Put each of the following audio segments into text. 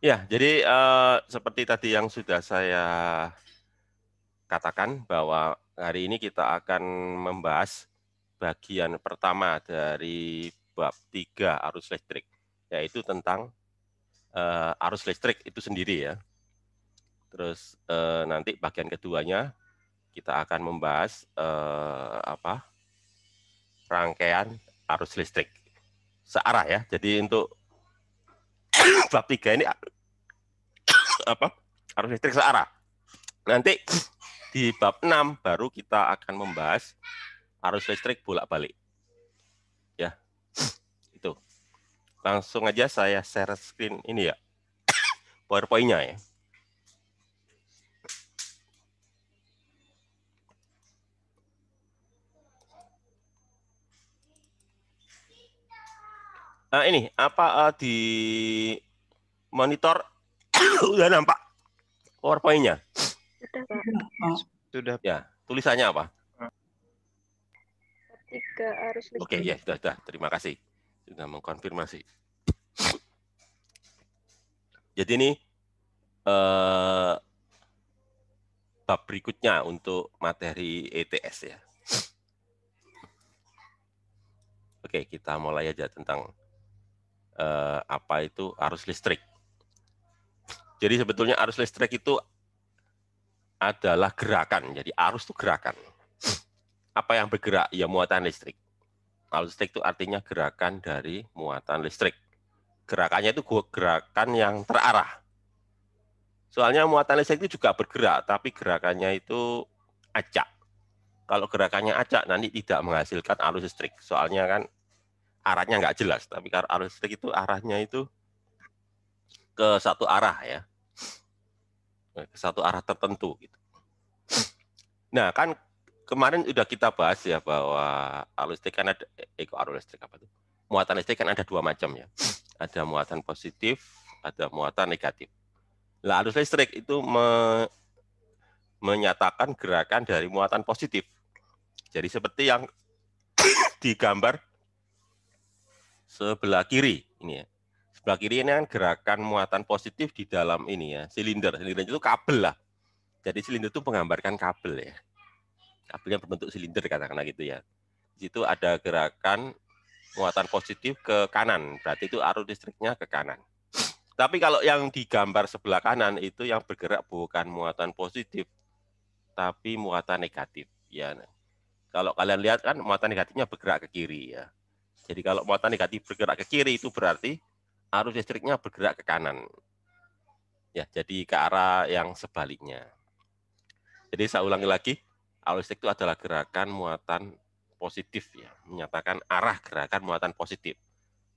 Ya, jadi seperti tadi yang sudah saya katakan bahwa hari ini kita akan membahas bagian pertama dari bab 3 arus listrik, yaitu tentang arus listrik itu sendiri ya. Terus nanti bagian keduanya kita akan membahas rangkaian arus listrik searah ya. Jadi untuk bab 3 ini arus listrik searah. Nanti di bab 6 baru kita akan membahas arus listrik bolak-balik. Ya, itu. Langsung aja saya share screen ini ya, PowerPoint-nya ya. Nah, ini apa di monitor udah nampak PowerPoint-nya? Sudah, Pak. Sudah. Ya, tulisannya apa? 3 arus listrik. Oke, ya sudah. Terima kasih sudah mengkonfirmasi. Jadi ini bab berikutnya untuk materi ETS ya. Oke, kita mulai aja tentang apa itu arus listrik. Jadi sebetulnya arus listrik itu adalah gerakan. Jadi arus itu gerakan. Apa yang bergerak? Ya muatan listrik. Arus listrik itu artinya gerakan dari muatan listrik. Gerakannya itu gerakan yang terarah. Soalnya muatan listrik itu juga bergerak, tapi gerakannya itu acak. Kalau gerakannya acak, nanti tidak menghasilkan arus listrik. Soalnya kan arahnya nggak jelas. Tapi kalau arus listrik itu arahnya itu ke satu arah ya. Ke satu arah tertentu. Gitu. Nah, kan kemarin udah kita bahas ya bahwa arus listrik kan ada, arus listrik apa tuh? Muatan listrik kan ada 2 macam ya. Ada muatan positif, ada muatan negatif. Nah, arus listrik itu menyatakan gerakan dari muatan positif. Jadi seperti yang digambar sebelah kiri ini ya. Sebelah kiri ini kan gerakan muatan positif di dalam ini ya, silinder. Silinder itu kabel lah. Jadi silinder itu menggambarkan kabel ya. Kabelnya berbentuk silinder katakanlah gitu ya. Di situ ada gerakan muatan positif ke kanan, berarti itu arus listriknya ke kanan. Tapi kalau yang digambar sebelah kanan itu yang bergerak bukan muatan positif, tapi muatan negatif. Ya, kalau kalian lihat kan muatan negatifnya bergerak ke kiri ya. Jadi kalau muatan negatif bergerak ke kiri itu berarti arus listriknya bergerak ke kanan. Ya, jadi ke arah yang sebaliknya. Jadi saya ulangi lagi, arus listrik itu adalah gerakan muatan positif ya, menyatakan arah gerakan muatan positif.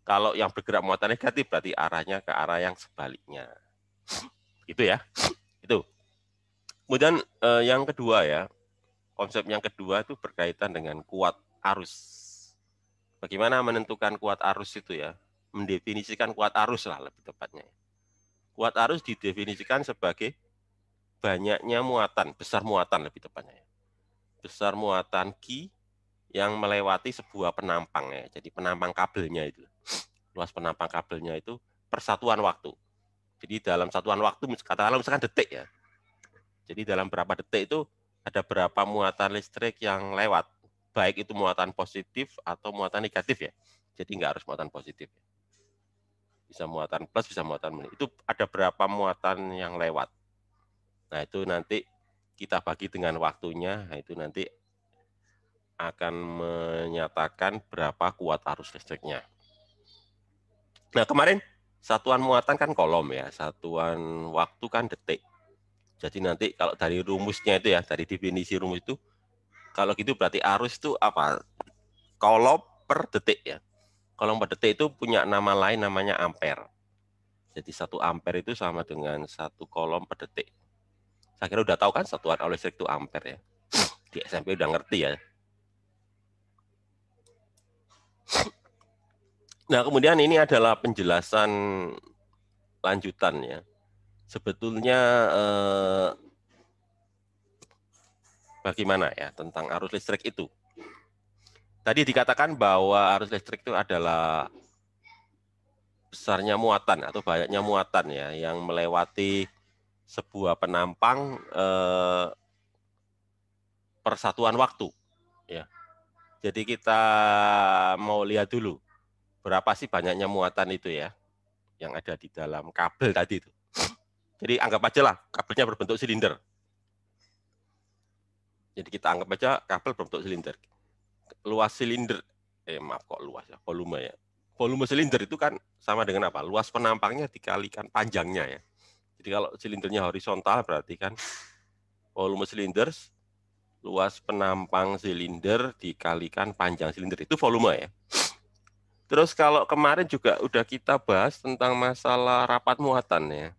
Kalau yang bergerak muatan negatif berarti arahnya ke arah yang sebaliknya. Itu ya. Itu. Kemudian yang kedua ya, konsep yang kedua itu berkaitan dengan kuat arus. Bagaimana menentukan kuat arus itu ya? Mendefinisikan kuat arus lah lebih tepatnya. Kuat arus didefinisikan sebagai banyaknya muatan, besar muatan lebih tepatnya. Besar muatan Q yang melewati sebuah penampang ya. Jadi penampang kabelnya itu. Luas penampang kabelnya itu persatuan waktu. Jadi dalam satuan waktu, katakanlah misalkan detik ya. Jadi dalam berapa detik itu ada berapa muatan listrik yang lewat. Baik itu muatan positif atau muatan negatif ya. Jadi nggak harus muatan positif. Bisa muatan plus, bisa muatan minus. Itu ada berapa muatan yang lewat. Nah itu nanti kita bagi dengan waktunya. Nah, itu nanti akan menyatakan berapa kuat arus listriknya. Nah kemarin satuan muatan kan kolom ya, satuan waktu kan detik. Jadi nanti kalau dari rumusnya itu ya, dari definisi rumus itu, kalau gitu berarti arus itu apa? Kolom per detik ya. Kolom per detik itu punya nama lain namanya ampere. Jadi 1 ampere itu sama dengan 1 kolom per detik. Saya kira udah tahu kan satuan arus listrik itu ampere ya. Di SMP udah ngerti ya. Nah kemudian ini adalah penjelasan lanjutan ya. Sebetulnya bagaimana ya tentang arus listrik itu. Tadi dikatakan bahwa arus listrik itu adalah besarnya muatan atau banyaknya muatan ya yang melewati sebuah penampang persatuan waktu ya. Jadi kita mau lihat dulu berapa sih banyaknya muatan itu ya yang ada di dalam kabel tadi itu. Jadi anggap aja lah kabelnya berbentuk silinder. Jadi kita anggap aja kabel berbentuk silinder. Luas silinder, maaf kok luas ya, volume ya. Volume silinder itu kan sama dengan apa? Luas penampangnya dikalikan panjangnya ya. Jadi kalau silindernya horizontal berarti kan volume silinder, luas penampang silinder dikalikan panjang silinder. Itu volume ya. Terus kalau kemarin juga udah kita bahas tentang masalah rapat muatan ya.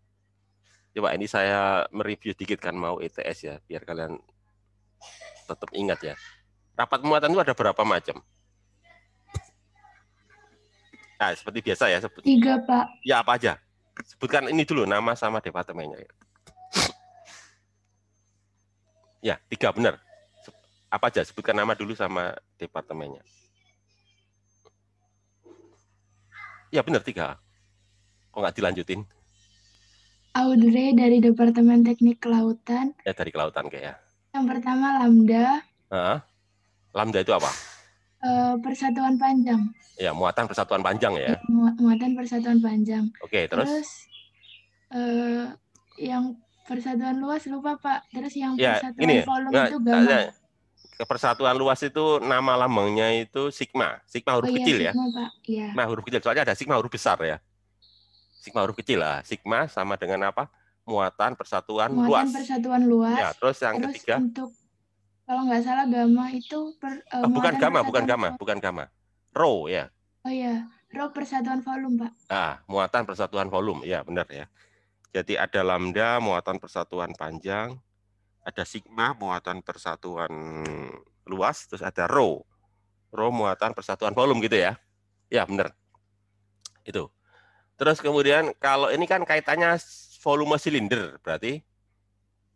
Coba ini saya mereview dikit kan mau ETS ya, biar kalian tetap ingat ya. Rapat muatan itu ada berapa macam? Nah, seperti biasa ya. 3, Pak. Ya, apa aja? Sebutkan ini dulu, nama sama departemennya. Ya, 3 benar. Apa aja? Sebutkan nama dulu sama departemennya. Ya, benar 3. Kok nggak dilanjutin? Audrey dari Departemen Teknik Kelautan. Ya, dari kelautan kayak ya. Yang pertama Lambda. Lambda itu apa? Persatuan panjang. Ya, muatan persatuan panjang ya. Muatan persatuan panjang. Oke, terus yang persatuan luas lupa Pak. Terus yang ya, persatuan ini volume itu gamma. Persatuan luas itu nama lambangnya itu sigma. Sigma huruf kecil sigma, ya. Pak. Ya. Sigma huruf kecil, soalnya ada sigma huruf besar ya. Sigma huruf kecil lah. Sigma sama dengan apa? Muatan persatuan luas. Muatan persatuan luas. Ya, terus yang ketiga. Untuk kalau nggak salah gamma itu bukan gamma. Rho ya. Oh ya, rho persatuan volume, Pak. Muatan persatuan volume. Ya, benar ya. Jadi ada lambda muatan persatuan panjang, ada sigma muatan persatuan luas, terus ada rho. Rho muatan persatuan volume gitu ya. Ya, benar. Itu. Terus kemudian kalau ini kan kaitannya volume silinder, berarti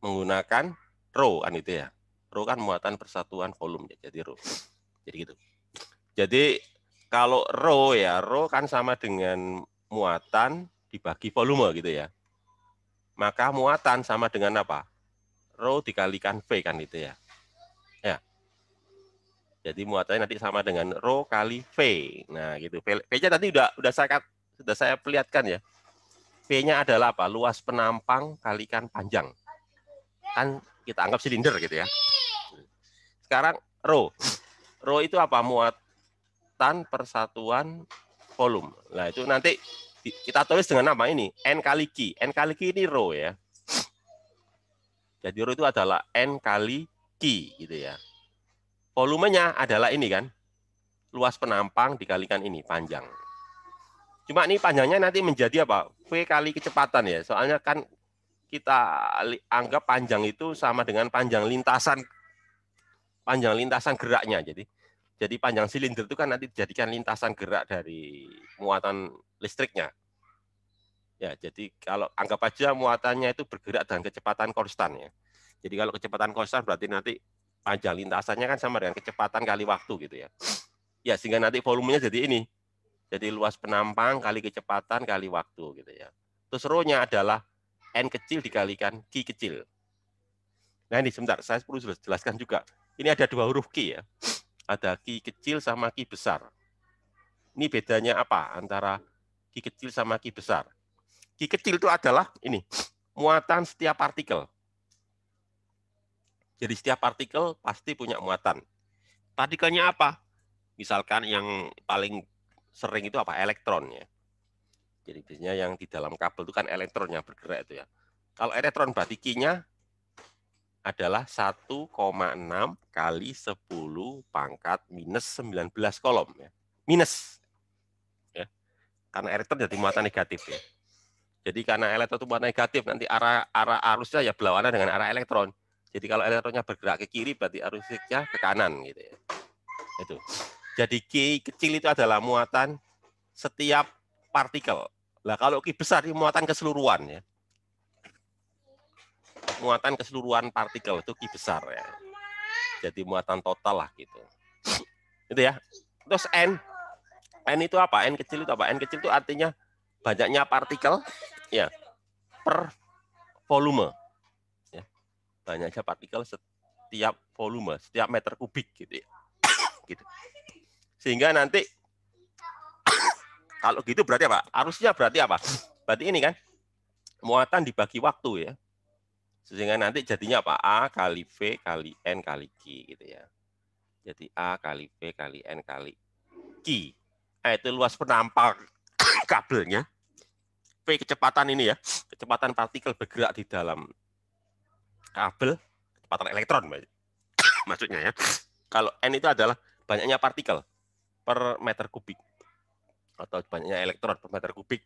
menggunakan rho kan itu ya. Rho kan muatan persatuan volume, jadi rho. Jadi gitu. Jadi kalau rho ya, rho kan sama dengan muatan dibagi volume gitu ya. Maka muatan sama dengan apa? Rho dikalikan V kan itu ya. Ya. Jadi muatannya nanti sama dengan rho kali V. Nah, gitu. V-nya tadi sudah saya perlihatkan ya. V-nya adalah apa? Luas penampang kalikan panjang. Kan kita anggap silinder gitu ya. Sekarang rho. Rho itu apa? Muatan persatuan volume. Nah, itu nanti kita tulis dengan nama ini, N kali Q. N kali Q ini rho ya. Jadi rho itu adalah N kali Q gitu ya. Volumenya adalah ini kan. Luas penampang dikalikan ini, panjang. Cuma ini panjangnya nanti menjadi apa? V kali kecepatan ya. Soalnya kan kita anggap panjang itu sama dengan panjang lintasan geraknya. Jadi panjang silinder itu kan nanti dijadikan lintasan gerak dari muatan listriknya. Ya, jadi kalau anggap aja muatannya itu bergerak dengan kecepatan konstan ya. Jadi kalau kecepatan konstan berarti nanti panjang lintasannya kan sama dengan kecepatan kali waktu gitu ya. Ya, sehingga nanti volumenya jadi ini. Jadi luas penampang kali kecepatan kali waktu gitu ya. Terus rho-nya adalah N kecil dikalikan Q kecil. Nah ini sebentar, saya perlu jelaskan juga. Ini ada 2 huruf Q ya. Ada Q kecil sama Q besar. Ini bedanya apa antara Q kecil sama Q besar? Q kecil itu adalah ini, muatan setiap partikel. Jadi setiap partikel pasti punya muatan. Partikelnya apa? Misalkan yang paling sering itu apa? Elektron ya. Jadi biasanya yang di dalam kabel itu kan elektron yang bergerak itu ya. Kalau elektron berarti Q-nya adalah 1,6 kali 10 pangkat minus 19 kolom ya. Minus. Ya. Karena elektron jadi muatan negatif ya. Jadi karena elektron itu muatan negatif nanti arah arusnya ya berlawanan dengan arah elektron. Jadi kalau elektronnya bergerak ke kiri berarti arusnya ke kanan gitu ya. Itu. Jadi Q kecil itu adalah muatan setiap partikel. Lah kalau Q besar itu muatan keseluruhan ya. Muatan keseluruhan partikel itu Q besar ya. Jadi muatan total lah gitu. Itu ya. Terus N itu apa? N kecil itu apa? N kecil itu artinya banyaknya partikel ya per volume. Ya. Banyaknya partikel setiap volume, setiap meter kubik gitu ya. Gitu. Sehingga nanti kalau gitu berarti apa? Arusnya berarti apa? Berarti ini kan muatan dibagi waktu ya. Sehingga nanti jadinya apa? A kali V kali N kali Q gitu ya. Jadi A kali V kali N kali Q. Itu luas penampang kabelnya. V kecepatan ini ya. Kecepatan partikel bergerak di dalam kabel. Kecepatan elektron maksudnya ya. Kalau N itu adalah banyaknya partikel per meter kubik. Atau banyaknya elektron per meter kubik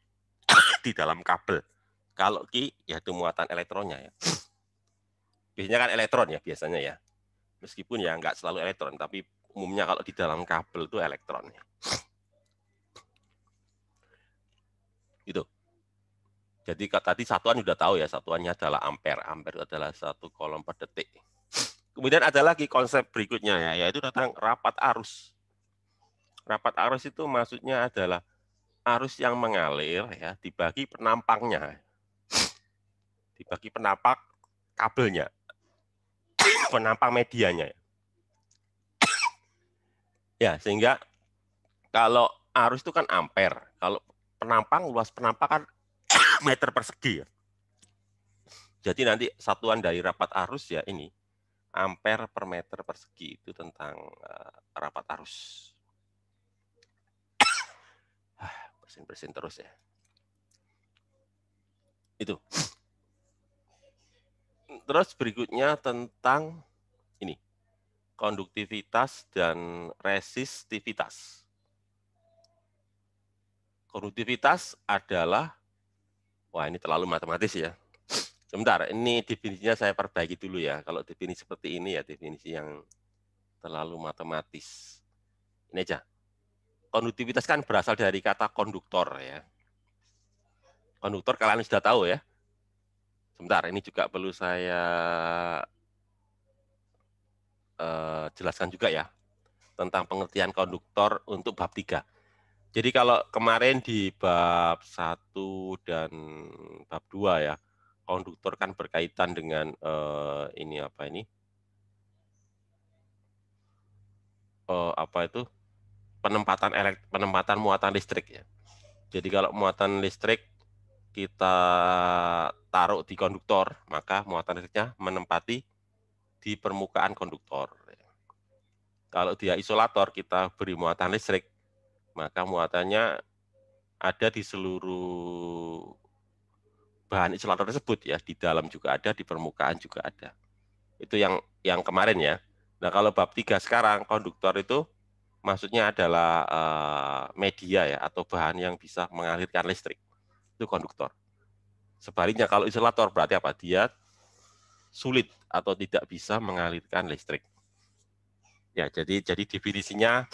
di dalam kabel. Kalau Q, yaitu muatan elektronnya ya. Biasanya kan elektron ya biasanya ya. Meskipun ya nggak selalu elektron, tapi umumnya kalau di dalam kabel itu elektron. Itu. Jadi tadi satuan sudah tahu ya, satuannya adalah ampere. Ampere itu adalah 1 coulomb per detik. Kemudian ada lagi konsep berikutnya ya, yaitu tentang rapat arus. Rapat arus itu maksudnya adalah arus yang mengalir ya dibagi penampangnya. Dibagi penampang kabelnya. Penampang medianya. Ya, sehingga kalau arus itu kan ampere. Kalau penampang, luas penampang kan meter persegi ya. Jadi nanti satuan dari rapat arus ya ini ampere per meter persegi itu tentang rapat arus. Bersin-bersin terus ya. Itu. Terus berikutnya tentang ini konduktivitas dan resistivitas. Konduktivitas adalah, wah ini terlalu matematis ya. Sebentar, ini definisinya saya perbaiki dulu ya. Kalau definisi seperti ini ya definisi yang terlalu matematis. Ini aja. Konduktivitas kan berasal dari kata konduktor ya. Konduktor kalian sudah tahu ya. Sebentar, ini juga perlu saya jelaskan juga ya. Tentang pengertian konduktor untuk bab 3. Jadi kalau kemarin di bab 1 dan bab 2 ya, konduktor kan berkaitan dengan ini apa ini? Apa itu? Penempatan muatan listrik ya. Jadi kalau muatan listrik kita taruh di konduktor, maka muatan listriknya menempati di permukaan konduktor. Kalau dia isolator, kita beri muatan listrik, maka muatannya ada di seluruh bahan isolator tersebut ya, di dalam juga ada, di permukaan juga ada. Itu yang kemarin ya. Nah, kalau bab 3 sekarang konduktor itu maksudnya adalah media ya atau bahan yang bisa mengalirkan listrik. Itu konduktor. Sebaliknya kalau isolator berarti apa? Dia sulit atau tidak bisa mengalirkan listrik. Ya, jadi definisinya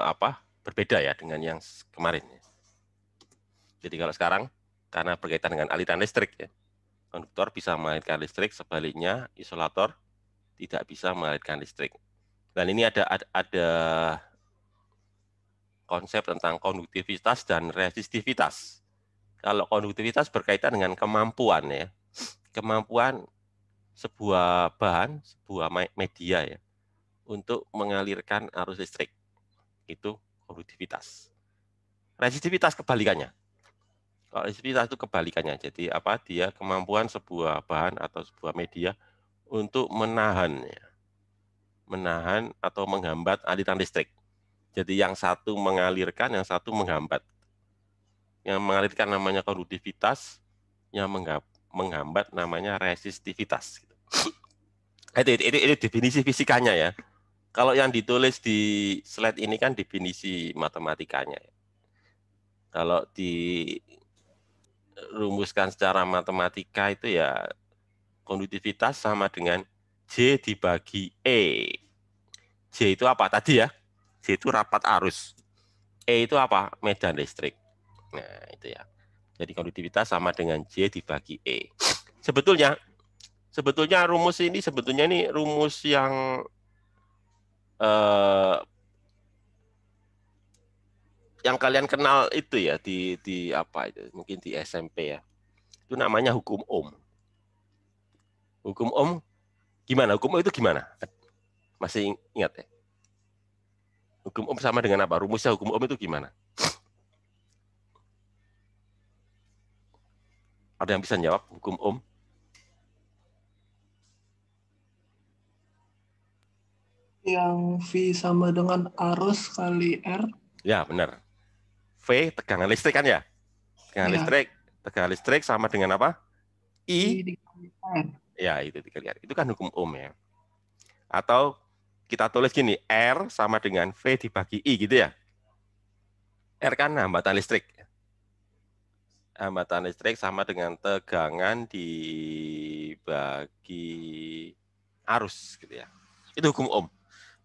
apa? Berbeda ya dengan yang kemarin. Jadi kalau sekarang karena berkaitan dengan aliran listrik ya, konduktor bisa mengalirkan listrik, sebaliknya isolator tidak bisa mengalirkan listrik. Dan ini ada konsep tentang konduktivitas dan resistivitas. Kalau konduktivitas berkaitan dengan kemampuan ya, kemampuan sebuah bahan, sebuah media ya, untuk mengalirkan arus listrik. Itu konduktivitas. Resistivitas kebalikannya. Kalau resistivitas itu kebalikannya. Jadi apa? Dia kemampuan sebuah bahan atau sebuah media untuk menahan atau menghambat aliran listrik. Jadi yang satu mengalirkan, yang satu menghambat. Yang mengalirkan namanya konduktivitas, yang menghambat namanya resistivitas. Itu definisi fisikanya ya. Kalau yang ditulis di slide ini kan definisi matematikanya. Kalau dirumuskan secara matematika itu ya konduktivitas sama dengan J dibagi E. J itu apa tadi ya? J itu rapat arus. E itu apa? Medan listrik. Nah, itu ya. Jadi konduktivitas sama dengan J dibagi E. Sebetulnya rumus ini rumus yang yang kalian kenal itu ya di apa itu? Mungkin di SMP ya. Itu namanya hukum Ohm. Hukum Ohm gimana? Hukum Ohm itu gimana? Masih ingat ya? Hukum Ohm sama dengan apa? Rumusnya hukum Ohm itu gimana? Ada yang bisa jawab hukum Ohm? Yang V sama dengan arus kali R. Ya, benar. V tegangan listrik kan ya? Ya. Tegangan listrik sama dengan apa? I. Dikali R. Ya, itu dikali R. Itu kan hukum Ohm ya. Atau kita tulis gini, R sama dengan V dibagi I gitu ya. R kan hambatan listrik. Hambatan listrik sama dengan tegangan dibagi arus gitu ya. Itu hukum Ohm.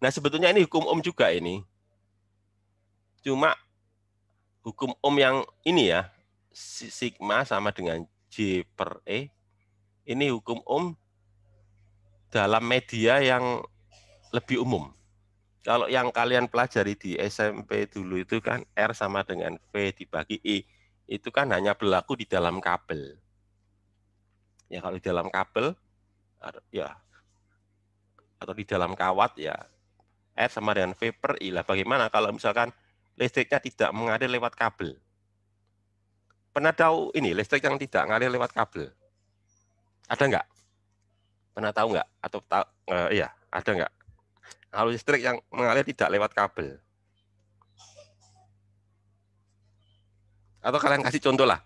Nah, sebetulnya ini hukum Ohm juga ini. Cuma hukum Ohm yang ini ya, sigma sama dengan J per E. Ini hukum Ohm dalam media yang lebih umum. Kalau yang kalian pelajari di SMP dulu itu kan R sama dengan V dibagi I. Itu kan hanya berlaku di dalam kabel. Ya kalau di dalam kabel, ya atau di dalam kawat ya R sama dengan V per I lah. Bagaimana kalau misalkan listriknya tidak mengalir lewat kabel? Pernah tahu ini listrik yang tidak mengalir lewat kabel? Ada nggak? Pernah tahu nggak? Atau iya, ada nggak? Kalau listrik yang mengalir tidak lewat kabel. Atau kalian kasih contoh lah.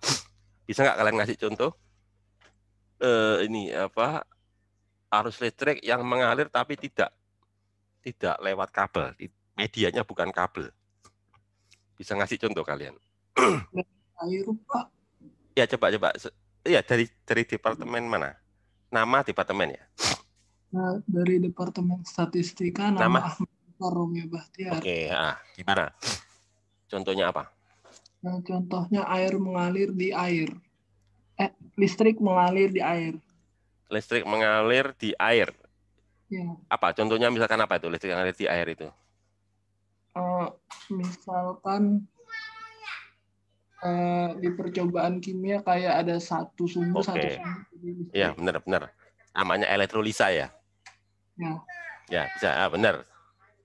Bisa nggak kalian kasih contoh? Ini apa? Arus listrik yang mengalir tapi tidak lewat kabel. Medianya bukan kabel. Bisa ngasih contoh kalian? Air, Pak. Ya coba. Iya dari departemen mana? Nama departemen ya? Nah, dari Departemen Statistika, nama Ahmad Romi Bahtiar. Oke, gimana? Contohnya apa? Nah, contohnya air mengalir di air. Listrik mengalir di air. Listrik mengalir di air. Ya. Apa? Contohnya misalkan apa itu listrik mengalir di air itu? Misalkan di percobaan kimia kayak ada satu sumber. Iya, benar. Namanya elektrolisa ya? Ya, bisa. Benar.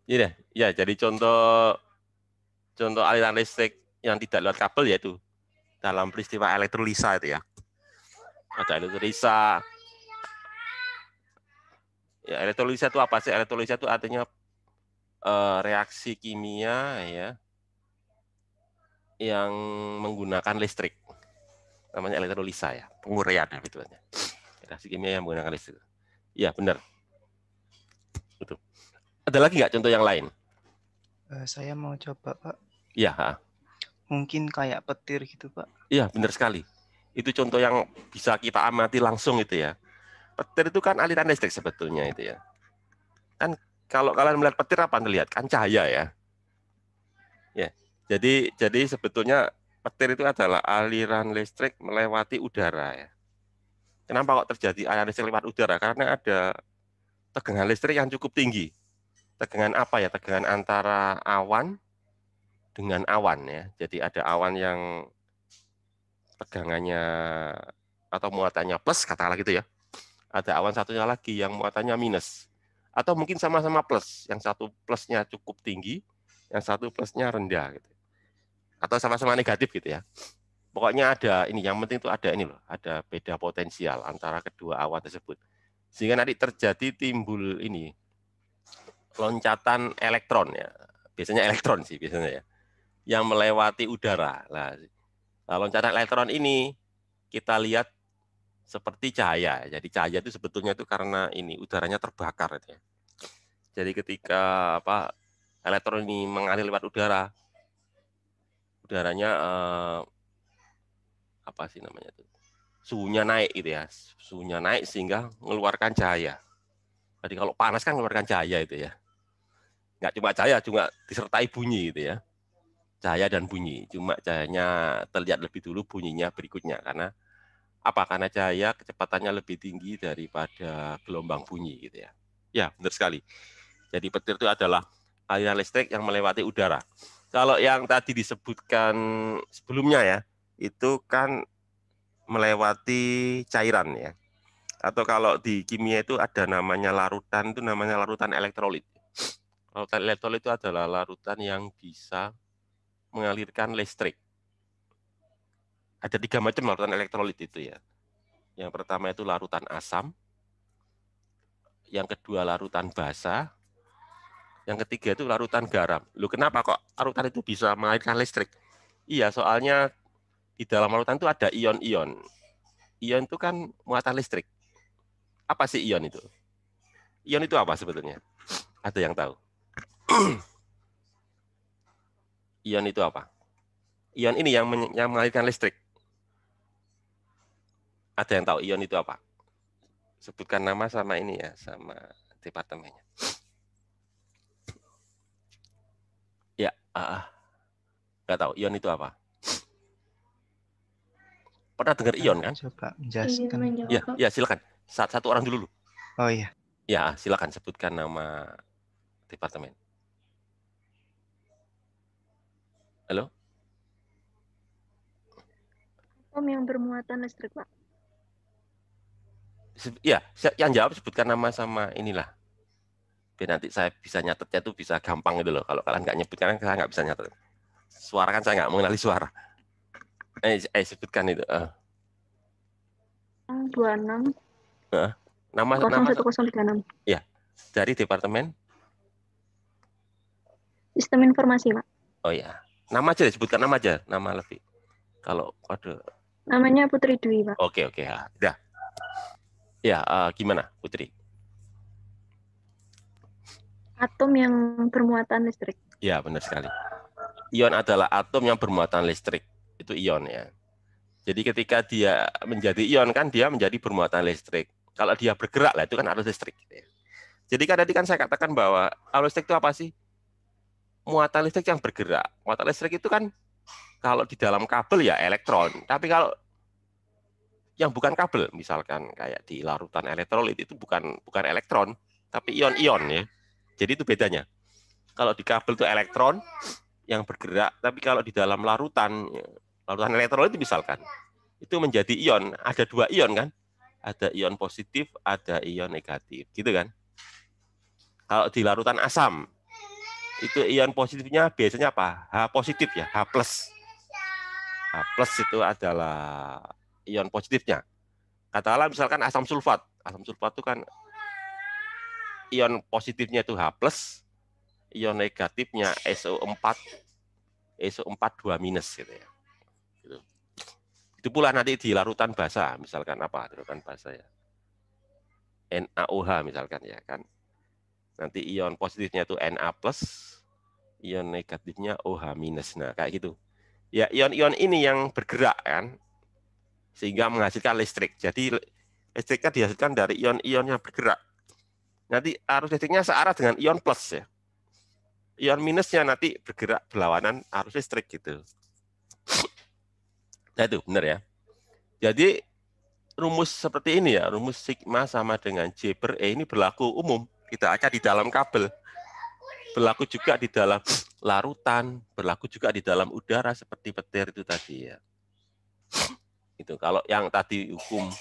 Iya, ya, jadi contoh aliran listrik yang tidak lewat kabel yaitu dalam peristiwa elektrolisa itu ya. Ada elektrolisa. Ya, elektrolisa itu apa sih? Elektrolisa itu artinya reaksi kimia ya yang menggunakan listrik. Namanya elektrolisa ya, penguraian itu. Reaksi kimia yang menggunakan listrik. Iya, benar. Betul. Ada lagi nggak contoh yang lain? Saya mau coba, Pak. Iya. Mungkin kayak petir gitu, Pak. Iya, benar sekali. Itu contoh yang bisa kita amati langsung itu ya. Petir itu kan aliran listrik sebetulnya itu ya. Kan kalau kalian melihat petir apa Anda lihat? Kan cahaya ya. Ya. Jadi sebetulnya petir itu adalah aliran listrik melewati udara ya. Kenapa kok terjadi aliran listrik lewat udara? Karena ada tegangan listrik yang cukup tinggi. Tegangan apa ya? Tegangan antara awan dengan awan ya. Jadi ada awan yang tegangannya atau muatannya plus, katakanlah gitu ya. Ada awan satunya lagi yang muatannya minus. Atau mungkin sama-sama plus. Yang satu plusnya cukup tinggi, yang satu plusnya rendah. Gitu. Atau sama-sama negatif gitu ya. Pokoknya ada ini, yang penting itu ada ini loh, ada beda potensial antara kedua awan tersebut. Sehingga nanti terjadi timbul ini, loncatan elektron ya. Biasanya elektron sih biasanya ya. Yang melewati udara. Nah, loncatan elektron ini kita lihat seperti cahaya. Jadi cahaya itu sebetulnya itu karena ini udaranya terbakar ya. Jadi ketika elektron ini mengalir lewat udara, udaranya apa sih namanya itu? Suhunya naik gitu ya. Suhunya naik sehingga mengeluarkan cahaya. Jadi kalau panas kan mengeluarkan cahaya itu ya. Nggak cuma cahaya, juga disertai bunyi gitu ya. Cahaya dan bunyi. Cuma cahayanya terlihat lebih dulu, bunyinya berikutnya. Karena apa? Karena cahaya kecepatannya lebih tinggi daripada gelombang bunyi gitu ya. Ya, benar sekali. Jadi petir itu adalah aliran listrik yang melewati udara. Kalau yang tadi disebutkan sebelumnya ya, itu kan melewati cairan ya. Atau kalau di kimia itu ada namanya larutan, itu namanya larutan elektrolit. Larutan elektrolit itu adalah larutan yang bisa mengalirkan listrik. Ada 3 macam larutan elektrolit itu ya. Yang pertama itu larutan asam, yang kedua larutan basa, yang ketiga itu larutan garam. Loh, kenapa kok larutan itu bisa mengalirkan listrik? Iya, soalnya di dalam larutan itu ada ion-ion. Ion itu kan muatan listrik. Apa sih ion itu? Ion itu apa sebetulnya? Ada yang tahu? Ion itu apa? Ion ini yang mengalirkan listrik. Ada yang tahu ion itu apa? Sebutkan nama sama ini ya, sama departemennya. Ya, nggak tahu ion itu apa. Pernah dengar ion kan? Coba Izin menjelaskan. menjawab, Ya, Pak. ya silakan. Satu orang dulu. Oh iya. Ya, silakan sebutkan nama departemen. Halo? Atom yang bermuatan listrik, Pak. Ya, yang jawab sebutkan nama sama inilah. Biar nanti saya bisa nyatetnya tuh bisa gampang gitu loh. Kalau kalian nggak nyebut, kan saya nggak bisa nyatet. Suara kan saya nggak mengenali suara. Sebutkan itu. 26 Nama 01036. Ya, dari departemen. Sistem informasi, Pak. Oh ya, nama aja disebutkan nama aja, nama lebih. Kalau kode. Namanya Putri Dwi, Pak. Oke, ya, udah. Ya, gimana Putri? Atom yang bermuatan listrik. Ya, benar sekali. Ion adalah atom yang bermuatan listrik. Itu ion ya. Jadi ketika dia menjadi ion kan dia menjadi bermuatan listrik. Kalau dia bergerak lah itu kan arus listrik. Jadi kan tadi kan saya katakan bahwa arus listrik itu apa sih? Muatan listrik yang bergerak. Muatan listrik itu kan kalau di dalam kabel ya elektron. Tapi kalau yang bukan kabel, misalkan kayak di larutan elektrolit itu bukan elektron, tapi ion-ion ya. Jadi itu bedanya. Kalau di kabel itu elektron yang bergerak, tapi kalau di dalam larutan elektrolit misalkan, itu menjadi ion. Ada 2 ion kan? Ada ion positif, ada ion negatif, gitu kan? Kalau di larutan asam, itu ion positifnya biasanya apa? H positif ya, H plus. H plus itu adalah ion positifnya. Katakanlah misalkan asam sulfat. Asam sulfat itu kan ion positifnya itu H plus, ion negatifnya SO4, SO4 2- gitu ya. Itu pula nanti di larutan basa, misalkan apa? Larutan basa ya. NaOH misalkan ya kan. Nanti ion positifnya itu Na+, ion negatifnya OH-. Nah, kayak gitu. Ya, ion-ion ini yang bergerak kan, sehingga menghasilkan listrik. Jadi listriknya dihasilkan dari ion-ion yang bergerak. Nanti arus listriknya searah dengan ion plus ya. Ion minusnya nanti bergerak berlawanan arus listrik gitu. Nah itu benar ya. Jadi rumus seperti ini ya, rumus sigma sama dengan J per E ini berlaku umum. Tidak hanya di dalam kabel. Berlaku juga di dalam larutan, berlaku juga di dalam udara seperti petir itu tadi ya. Itu kalau yang tadi hukum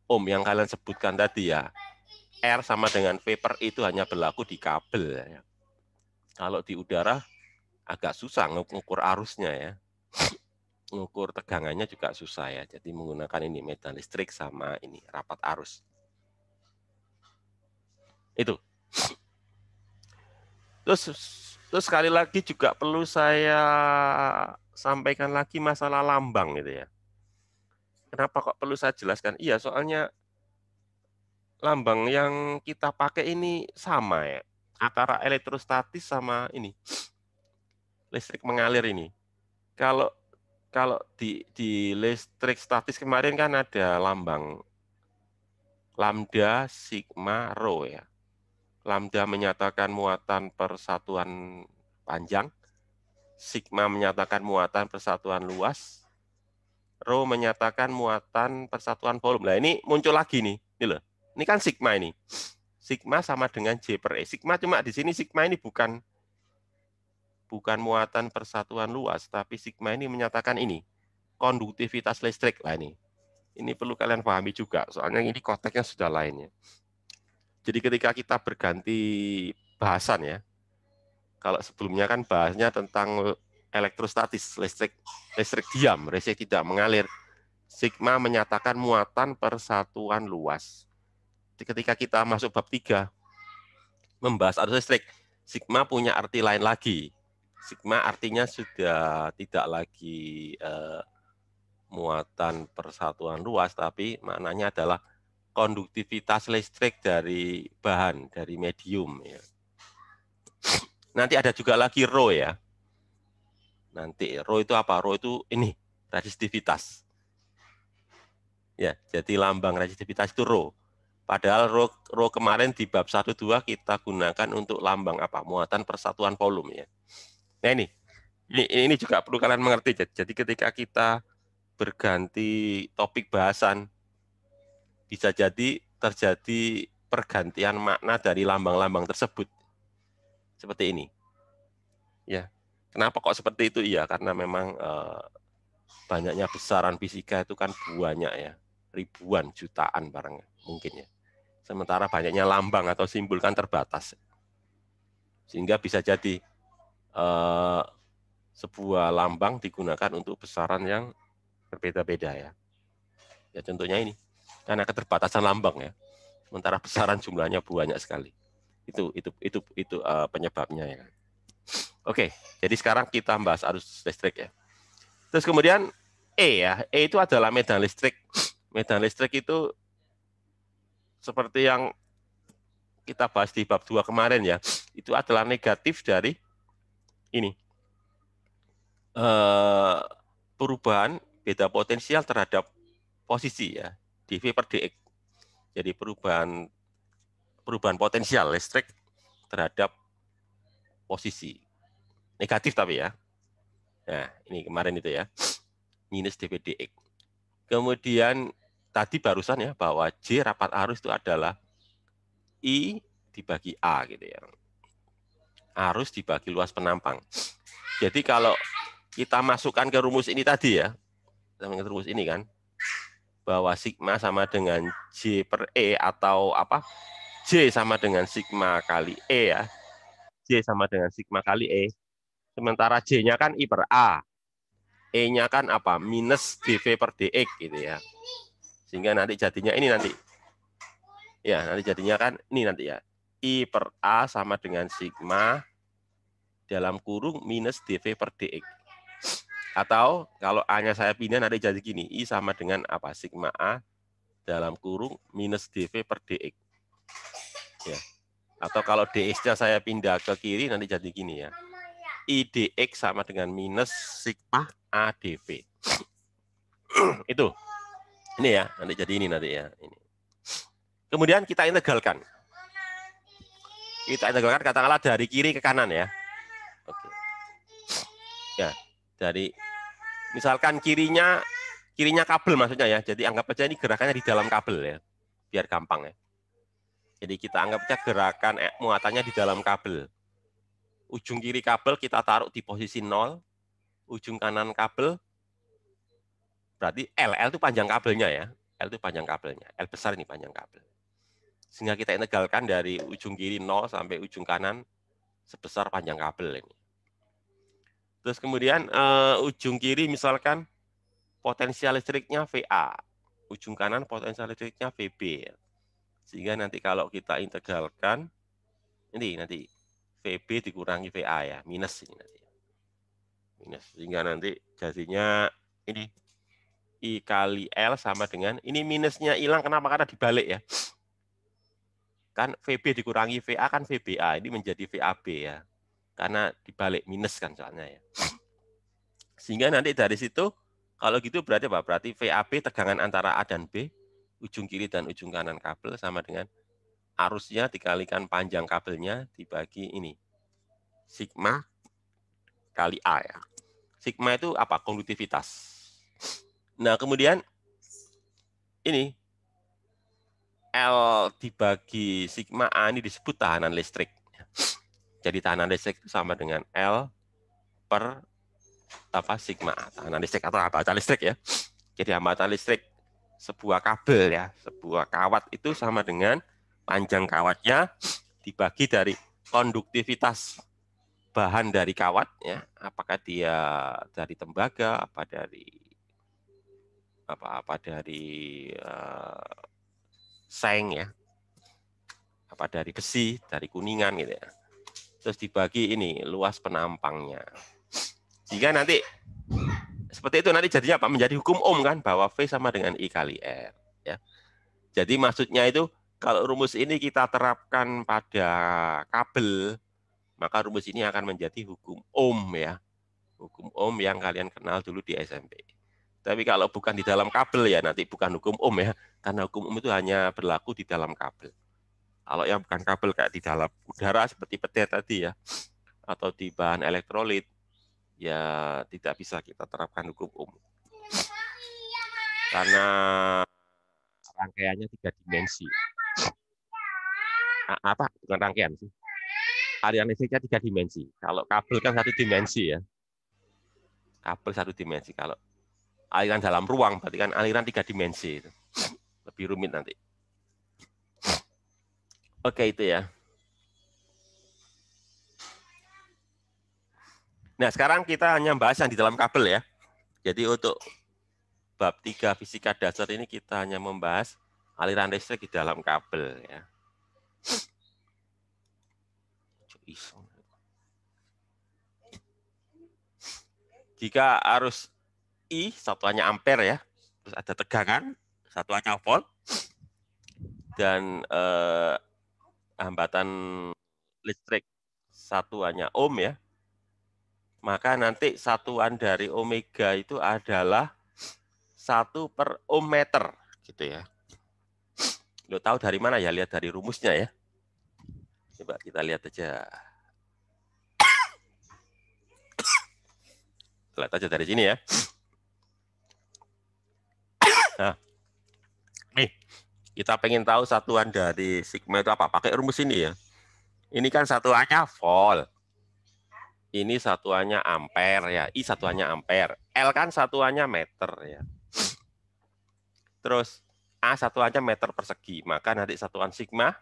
Ohm yang kalian sebutkan tadi ya, R sama dengan V per I itu hanya berlaku di kabel ya. Kalau di udara agak susah mengukur arusnya ya. Mengukur tegangannya juga susah ya. Jadi menggunakan ini medan listrik sama ini rapat arus. Itu. Terus sekali lagi juga perlu saya sampaikan lagi masalah lambang gitu ya. Kenapa kok perlu saya jelaskan? Iya, soalnya lambang yang kita pakai ini sama ya. Antara elektrostatis sama ini. Listrik mengalir ini. Kalau di listrik statis kemarin kan ada lambang lambda, sigma, rho ya. Lambda menyatakan muatan persatuan panjang, sigma menyatakan muatan persatuan luas, rho menyatakan muatan persatuan volume. Nah ini muncul lagi nih, ini loh. Ini kan sigma ini. Sigma sama dengan J per E. Sigma cuma di sini sigma ini bukan bukan muatan persatuan luas, tapi sigma ini menyatakan ini, konduktivitas listrik. Nah ini perlu kalian pahami juga, soalnya ini konteksnya sudah lain ya. Jadi ketika kita berganti bahasan ya, kalau sebelumnya kan bahasnya tentang elektrostatis, listrik diam, listrik tidak mengalir. Sigma menyatakan muatan persatuan luas. Ketika kita masuk bab 3, membahas arus listrik, sigma punya arti lain lagi. Sigma artinya sudah tidak lagi muatan persatuan luas, tapi maknanya adalah konduktivitas listrik dari bahan, dari medium. Ya. Nanti ada juga lagi rho ya. Nanti rho itu apa? Rho itu ini, resistivitas. Ya, jadi lambang resistivitas itu rho. Padahal rho kemarin di bab 1-2 kita gunakan untuk lambang apa? Muatan persatuan volume ya. Nah ini juga perlu kalian mengerti. Jadi ketika kita berganti topik bahasan, bisa jadi terjadi pergantian makna dari lambang-lambang tersebut. Seperti ini. Ya. Kenapa kok seperti itu? Iya, karena memang banyaknya besaran fisika itu kan banyak ya. Ribuan, jutaan barangnya mungkin ya. Sementara banyaknya lambang atau simbol kan terbatas. Sehingga bisa jadi sebuah lambang digunakan untuk besaran yang berbeda-beda ya. Ya contohnya ini. Karena keterbatasan lambang ya. Sementara besaran jumlahnya banyak sekali. Itu penyebabnya ya. Oke, jadi sekarang kita bahas arus listrik ya. Terus kemudian E ya. E itu adalah medan listrik. Medan listrik itu seperti yang kita bahas di bab 2 kemarin ya. Itu adalah negatif dari ini. Perubahan beda potensial terhadap posisi ya. dV per dx. Jadi perubahan potensial listrik terhadap posisi. Negatif tapi ya. Nah, ini kemarin itu ya. Minus dV dx. Kemudian tadi barusan ya bahwa J rapat arus itu adalah I dibagi A gitu ya. Arus dibagi luas penampang. Jadi kalau kita masukkan ke rumus ini tadi ya. Rumus ini kan bahwa sigma sama dengan J per E atau apa? J sama dengan sigma kali E ya. J sama dengan sigma kali E. Sementara J-nya kan I per A. E-nya kan apa? Minus dV per dx gitu ya. Sehingga nanti jadinya ini nanti. Ya, nanti jadinya kan ini nanti ya. I per A sama dengan sigma dalam kurung minus dV per dx. Atau kalau A-nya saya pindah nanti jadi gini. I sama dengan apa? Sigma A dalam kurung minus dV per dx. Ya. Atau kalau dx-nya saya pindah ke kiri nanti jadi gini ya. I dx sama dengan minus sigma A dV. Itu. Ini ya, nanti jadi ini nanti ya. Ini. Kemudian kita integralkan. Kita integralkan katakanlah dari kiri ke kanan ya. Oke. Ya, dari misalkan kirinya kabel maksudnya ya. Jadi anggap aja ini gerakannya di dalam kabel ya. Biar gampang ya. Jadi kita anggap aja gerakan muatannya di dalam kabel. Ujung kiri kabel kita taruh di posisi 0. Ujung kanan kabel berarti L itu panjang kabelnya ya. L itu panjang kabelnya. L besar ini panjang kabel. Sehingga kita integralkan dari ujung kiri 0 sampai ujung kanan sebesar panjang kabel ini. Terus kemudian ujung kiri misalkan potensial listriknya VA. Ujung kanan potensial listriknya VB. Sehingga nanti kalau kita integralkan, ini nanti VB dikurangi VA ya, minus ini nanti. Minus. Sehingga nanti jadinya ini I kali L sama dengan, ini minusnya hilang, kenapa? Karena dibalik ya. Kan VB dikurangi VA kan VBA, ini menjadi VAB ya. Karena dibalik minus kan soalnya ya. Sehingga nanti dari situ, kalau gitu berarti apa? Berarti VAB tegangan antara A dan B, ujung kiri dan ujung kanan kabel sama dengan arusnya dikalikan panjang kabelnya dibagi ini. Sigma kali A ya. Sigma itu apa? Konduktivitas. Nah, kemudian ini L dibagi sigma A ini disebut tahanan listrik. Jadi tahanan listrik itu sama dengan L per sigma A. Tekanan listrik atau hambatan listrik ya. Jadi hambatan listrik sebuah kabel ya, sebuah kawat itu sama dengan panjang kawatnya dibagi dari konduktivitas bahan dari kawat ya, apakah dia dari tembaga, apa dari seng ya, apa dari besi, dari kuningan gitu ya. Terus dibagi ini luas penampangnya. Jika nanti seperti itu nanti jadinya apa? Menjadi hukum Ohm kan, bahwa V sama dengan I kali R ya. Jadi maksudnya itu kalau rumus ini kita terapkan pada kabel, maka rumus ini akan menjadi hukum Ohm ya. Hukum Ohm yang kalian kenal dulu di SMP. Tapi kalau bukan di dalam kabel ya nanti bukan hukum Ohm ya, karena hukum Ohm itu hanya berlaku di dalam kabel. Kalau yang bukan kabel kayak di dalam udara seperti petir tadi ya, atau di bahan elektrolit, ya tidak bisa kita terapkan hukum Ohm. Karena rangkaiannya 3 dimensi. Apa? Bukan rangkaian sih. Aliran listriknya 3 dimensi. Kalau kabel kan 1 dimensi ya. Kabel 1 dimensi. Kalau aliran dalam ruang berarti kan aliran 3 dimensi. Lebih rumit nanti. Oke, itu ya. Nah, sekarang kita hanya bahas yang di dalam kabel ya. Jadi untuk bab 3 fisika dasar ini kita hanya membahas aliran listrik di dalam kabel ya. Jika arus I satuannya ampere ya, terus ada tegangan satuannya volt, dan hambatan listrik satuannya ohm ya, maka nanti satuan dari omega itu adalah 1/ohm meter gitu ya. Lo tahu dari mana ya? Lihat dari rumusnya ya. Coba kita lihat aja. Lihat aja dari sini ya. Nah, nih kita pengen tahu satuan dari sigma itu apa? Pakai rumus ini ya. Ini kan satuannya volt. Ini satuannya ampere ya. I satuannya ampere. L kan satuannya meter ya. Terus A satuannya meter persegi. Maka nanti satuan sigma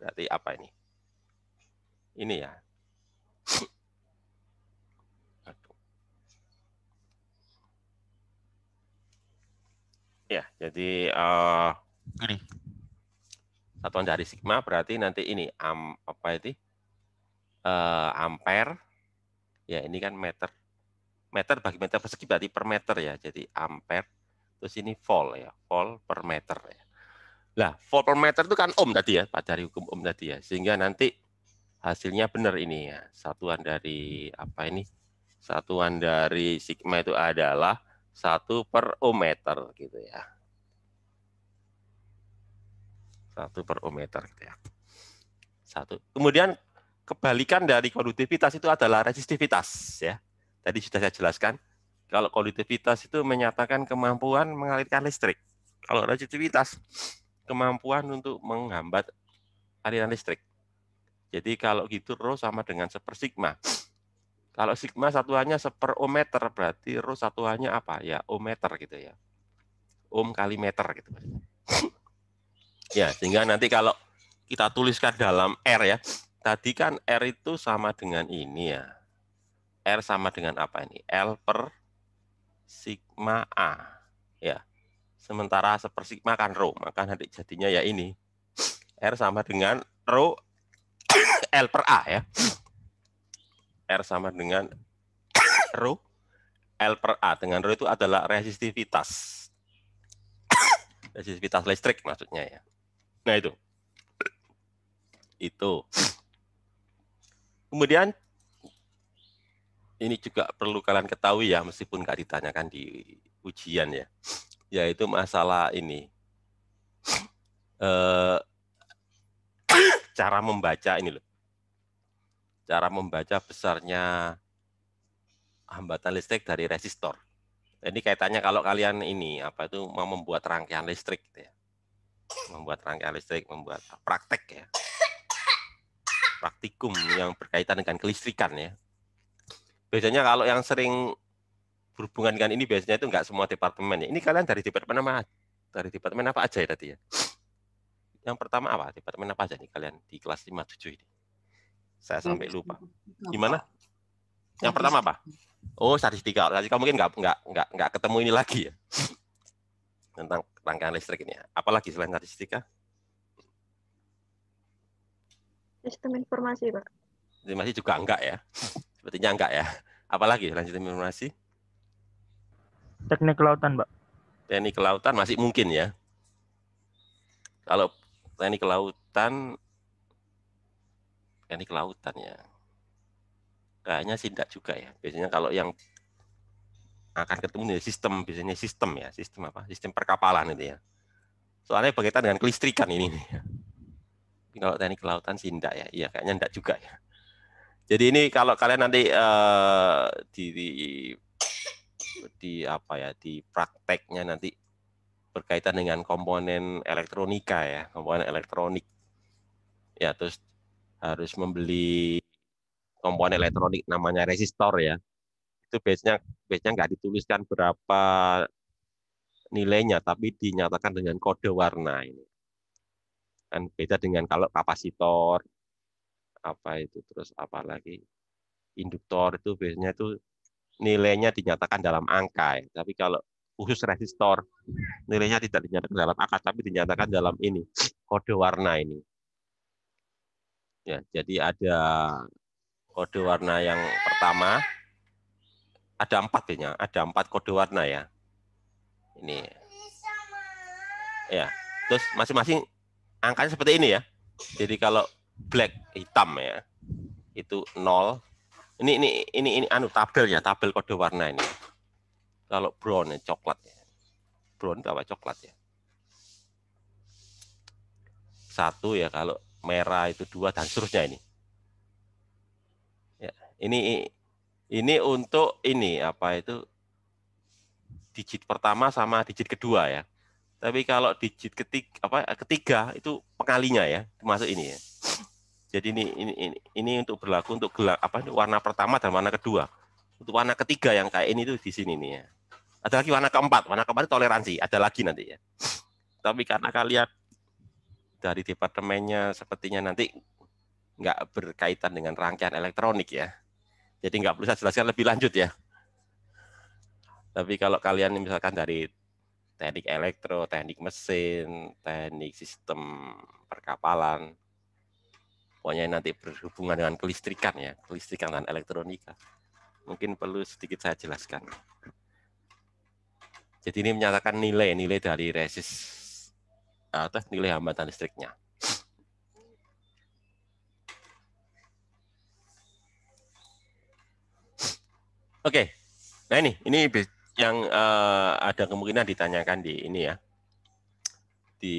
berarti apa ini? Ini ya. Ya, jadi ini satuan dari sigma berarti nanti ini ampere. Ya, ini kan meter. Meter bagi meter persegi berarti per meter ya. Jadi ampere. Terus ini volt ya. Volt per meter ya. Nah, volt per meter itu kan ohm tadi ya, dari hukum ohm tadi ya. Sehingga nanti hasilnya benar ini ya. Satuan dari apa ini? Satuan dari sigma itu adalah 1/ohm meter gitu ya. 1/ohm meter gitu ya. 1. Kemudian kebalikan dari konduktivitas itu adalah resistivitas ya. Tadi sudah saya jelaskan. Kalau konduktivitas itu menyatakan kemampuan mengalirkan listrik. Kalau resistivitas kemampuan untuk menghambat aliran listrik. Jadi kalau gitu rho sama dengan 1/sigma. Kalau sigma satuannya 1/ohm meter, berarti rho satuannya apa? Ya, ohm meter gitu ya. Ohm kali meter gitu. Ya, sehingga nanti kalau kita tuliskan dalam R ya. Tadi kan R itu sama dengan ini ya. R sama dengan apa ini? L per sigma A. Ya. Sementara 1/sigma kan rho, maka nanti jadinya ya ini. R sama dengan rho L per A ya. R sama dengan rho L per A. Dengan rho itu adalah resistivitas. Resistivitas listrik maksudnya ya. Nah itu. Itu. Kemudian ini juga perlu kalian ketahui ya, meskipun nggak ditanyakan di ujian ya. Yaitu masalah ini. Cara membaca ini loh. Cara membaca besarnya hambatan listrik dari resistor. Ini kaitannya kalau kalian ini apa itu mau membuat rangkaian listrik gitu ya. Membuat rangkaian listrik, membuat praktek ya. Praktikum yang berkaitan dengan kelistrikan ya. Biasanya kalau yang sering berhubungan dengan ini biasanya itu nggak semua departemen ya. Ini kalian dari departemen apa? Dari departemen apa aja ya tadi ya? Yang pertama apa? Departemen apa aja nih kalian di kelas 5-7 ini? Saya sampai lupa. Gimana? Yang pertama apa? Oh, statistika. Statistika mungkin nggak ketemu ini lagi ya. Tentang rangkaian listrik ini ya. Apalagi selain statistika? Sistem informasi, Pak. Masih juga enggak ya. Sepertinya enggak ya. Apalagi selain sistem informasi? Teknik kelautan, Pak. Teknik kelautan masih mungkin ya. Kalau teknik kelautan ya. Kayaknya sih enggak juga ya. Biasanya kalau yang akan ketemu sistem, biasanya sistem ya. Sistem apa? Sistem perkapalan itu ya. Soalnya berkaitan dengan kelistrikan ini nih. Kalau teknik kelautan sih enggak ya. Iya, kayaknya enggak juga ya. Jadi ini kalau kalian nanti di apa ya, di prakteknya nanti berkaitan dengan komponen elektronika ya, komponen elektronik. Ya, terus harus membeli komponen elektronik namanya resistor ya. Itu biasanya nggak dituliskan berapa nilainya, tapi dinyatakan dengan kode warna ini. Kan beda dengan kalau kapasitor, apa itu, terus apa lagi, induktor itu biasanya itu nilainya dinyatakan dalam angka ya. Tapi kalau khusus resistor nilainya tidak dinyatakan dalam angka, tapi dinyatakan dalam ini kode warna ini. Ya, jadi ada kode warna yang pertama, ada 4 biasanya, ada 4 kode warna ya. Ini ya, terus masing-masing angkanya seperti ini ya. Jadi kalau black hitam ya, itu 0. Ini tabelnya, tabel kode warna ini. Kalau brown ya, coklat ya. Brown itu apa? Coklat ya. 1 ya, kalau merah itu 2 dan seterusnya ini. Ya, ini untuk ini apa itu digit pertama sama digit kedua ya. Tapi kalau digit ketiga itu pengalinya ya, termasuk ini ya. Jadi ini untuk berlaku untuk warna pertama dan warna kedua. Untuk warna ketiga yang kayak ini tuh di sini nih ya. Ada lagi warna keempat itu toleransi, ada lagi nanti ya. Tapi karena kalian dari departemennya sepertinya nanti nggak berkaitan dengan rangkaian elektronik ya. Jadi nggak perlu saya jelaskan lebih lanjut ya. Tapi kalau kalian misalkan dari teknik elektro, teknik mesin, teknik sistem perkapalan, pokoknya nanti berhubungan dengan kelistrikan ya, kelistrikan dan elektronika. Mungkin perlu sedikit saya jelaskan. Jadi ini menyatakan nilai dari nilai hambatan listriknya. Oke, nah ini yang ada kemungkinan ditanyakan di ini ya, di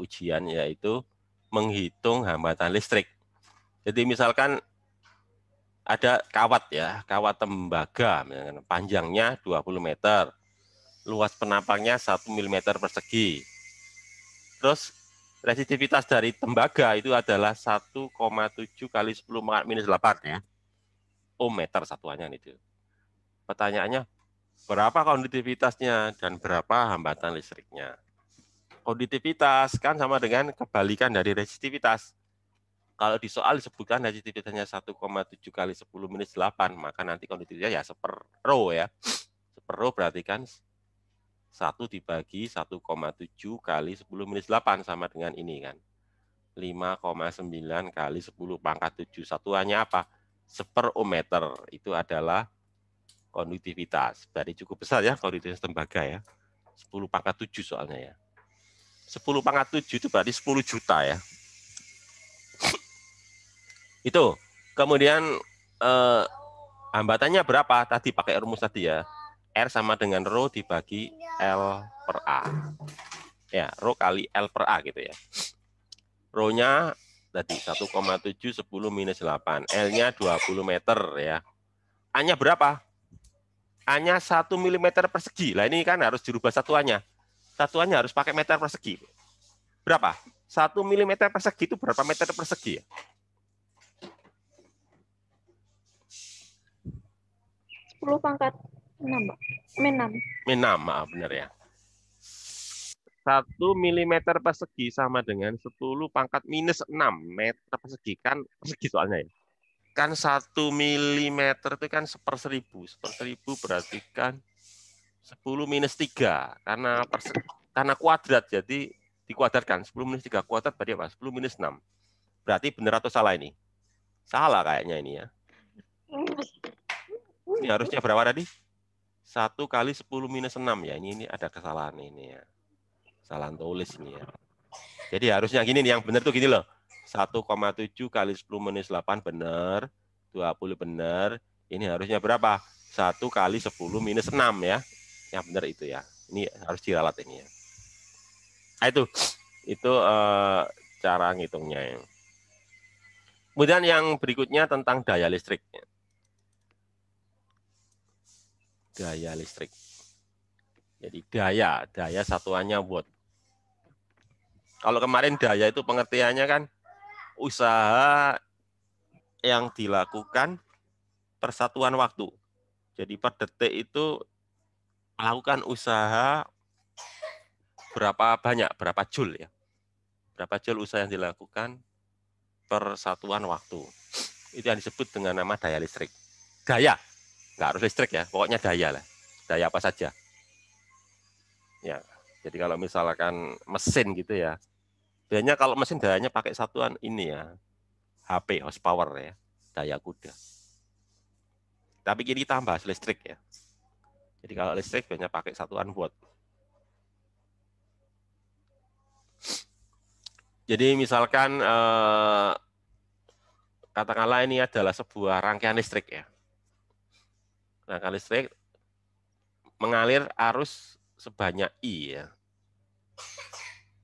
ujian, yaitu menghitung hambatan listrik. Jadi misalkan ada kawat ya, kawat tembaga, panjangnya 20 meter, luas penapangnya 1 mm persegi. Terus resistivitas dari tembaga itu adalah 1,7 kali 10 minus 8 ya. Ohm meter satuannya itu. Pertanyaannya, berapa konduktivitasnya dan berapa hambatan listriknya? Konduktivitas kan sama dengan kebalikan dari resistivitas. Kalau di soal disebutkan resistivitasnya 1,7 kali 10 minus 8, maka nanti konduktivitasnya ya seper-rho ya. Seper-rho berarti kan 1 dibagi 1,7 kali 10 minus 8 sama dengan ini kan. 5,9 kali 10 pangkat 7. Satuannya apa? Seper-ohm meter. Itu adalah konduktivitas. Berarti cukup besar ya konduktivitas tembaga ya. 10 pangkat 7 soalnya ya. 10 pangkat 7 itu berarti 10 juta ya. Itu. Kemudian hambatannya berapa? Tadi pakai rumus tadi ya. R sama dengan rho dibagi L per A. Ya, rho kali L per A gitu ya. Rho-nya tadi 1,7 10 minus 8. L-nya 20 meter ya. A-nya berapa? A-nya 1 mm persegi. Lah ini kan harus dirubah satuannya. Satuannya harus pakai meter persegi. Berapa? 1 mm persegi itu berapa meter persegi? 10 pangkat 6, Pak. Min 6. Min 6, maaf benar ya. 1 milimeter persegi sama dengan 10 pangkat minus 6 meter persegi. Kan persegi soalnya ya. Kan 1 milimeter itu kan 1/1000. 1/1000 berarti kan 10 minus 3. Karena kuadrat, jadi dikuadratkan. 10 minus 3 kuadrat berarti apa? 10 minus 6. Berarti benar atau salah ini? Salah kayaknya ini ya. Ini harusnya berapa tadi? 1 kali 10 minus 6 ya. Ini ada kesalahan ini ya. Kesalahan tulis ini ya. Jadi harusnya gini nih, yang benar tuh gini loh. 1,7 kali 10 minus 8 benar. 20 benar. Ini harusnya berapa? 1 kali 10 minus 6 ya. Yang benar itu ya. Ini harus diralat ini ya. Nah, itu cara ngitungnya ya. Kemudian yang berikutnya tentang daya listrik. Daya listrik. Jadi daya satuannya watt. Kalau kemarin daya itu pengertiannya kan usaha yang dilakukan per satuan waktu. Jadi per detik itu melakukan usaha berapa banyak, berapa joule ya. Berapa joule usaha yang dilakukan per satuan waktu. Itu yang disebut dengan nama daya listrik. Daya, nggak harus listrik ya, pokoknya daya lah. Daya apa saja. Ya, jadi kalau misalkan mesin gitu ya, biasanya kalau mesin dayanya pakai satuan ini ya, HP, horsepower ya, daya kuda. Tapi kini tambah listrik ya. Jadi kalau listrik biasanya pakai satuan watt. Jadi misalkan katakanlah ini adalah sebuah rangkaian listrik ya. Rangkaian listrik mengalir arus sebanyak I ya.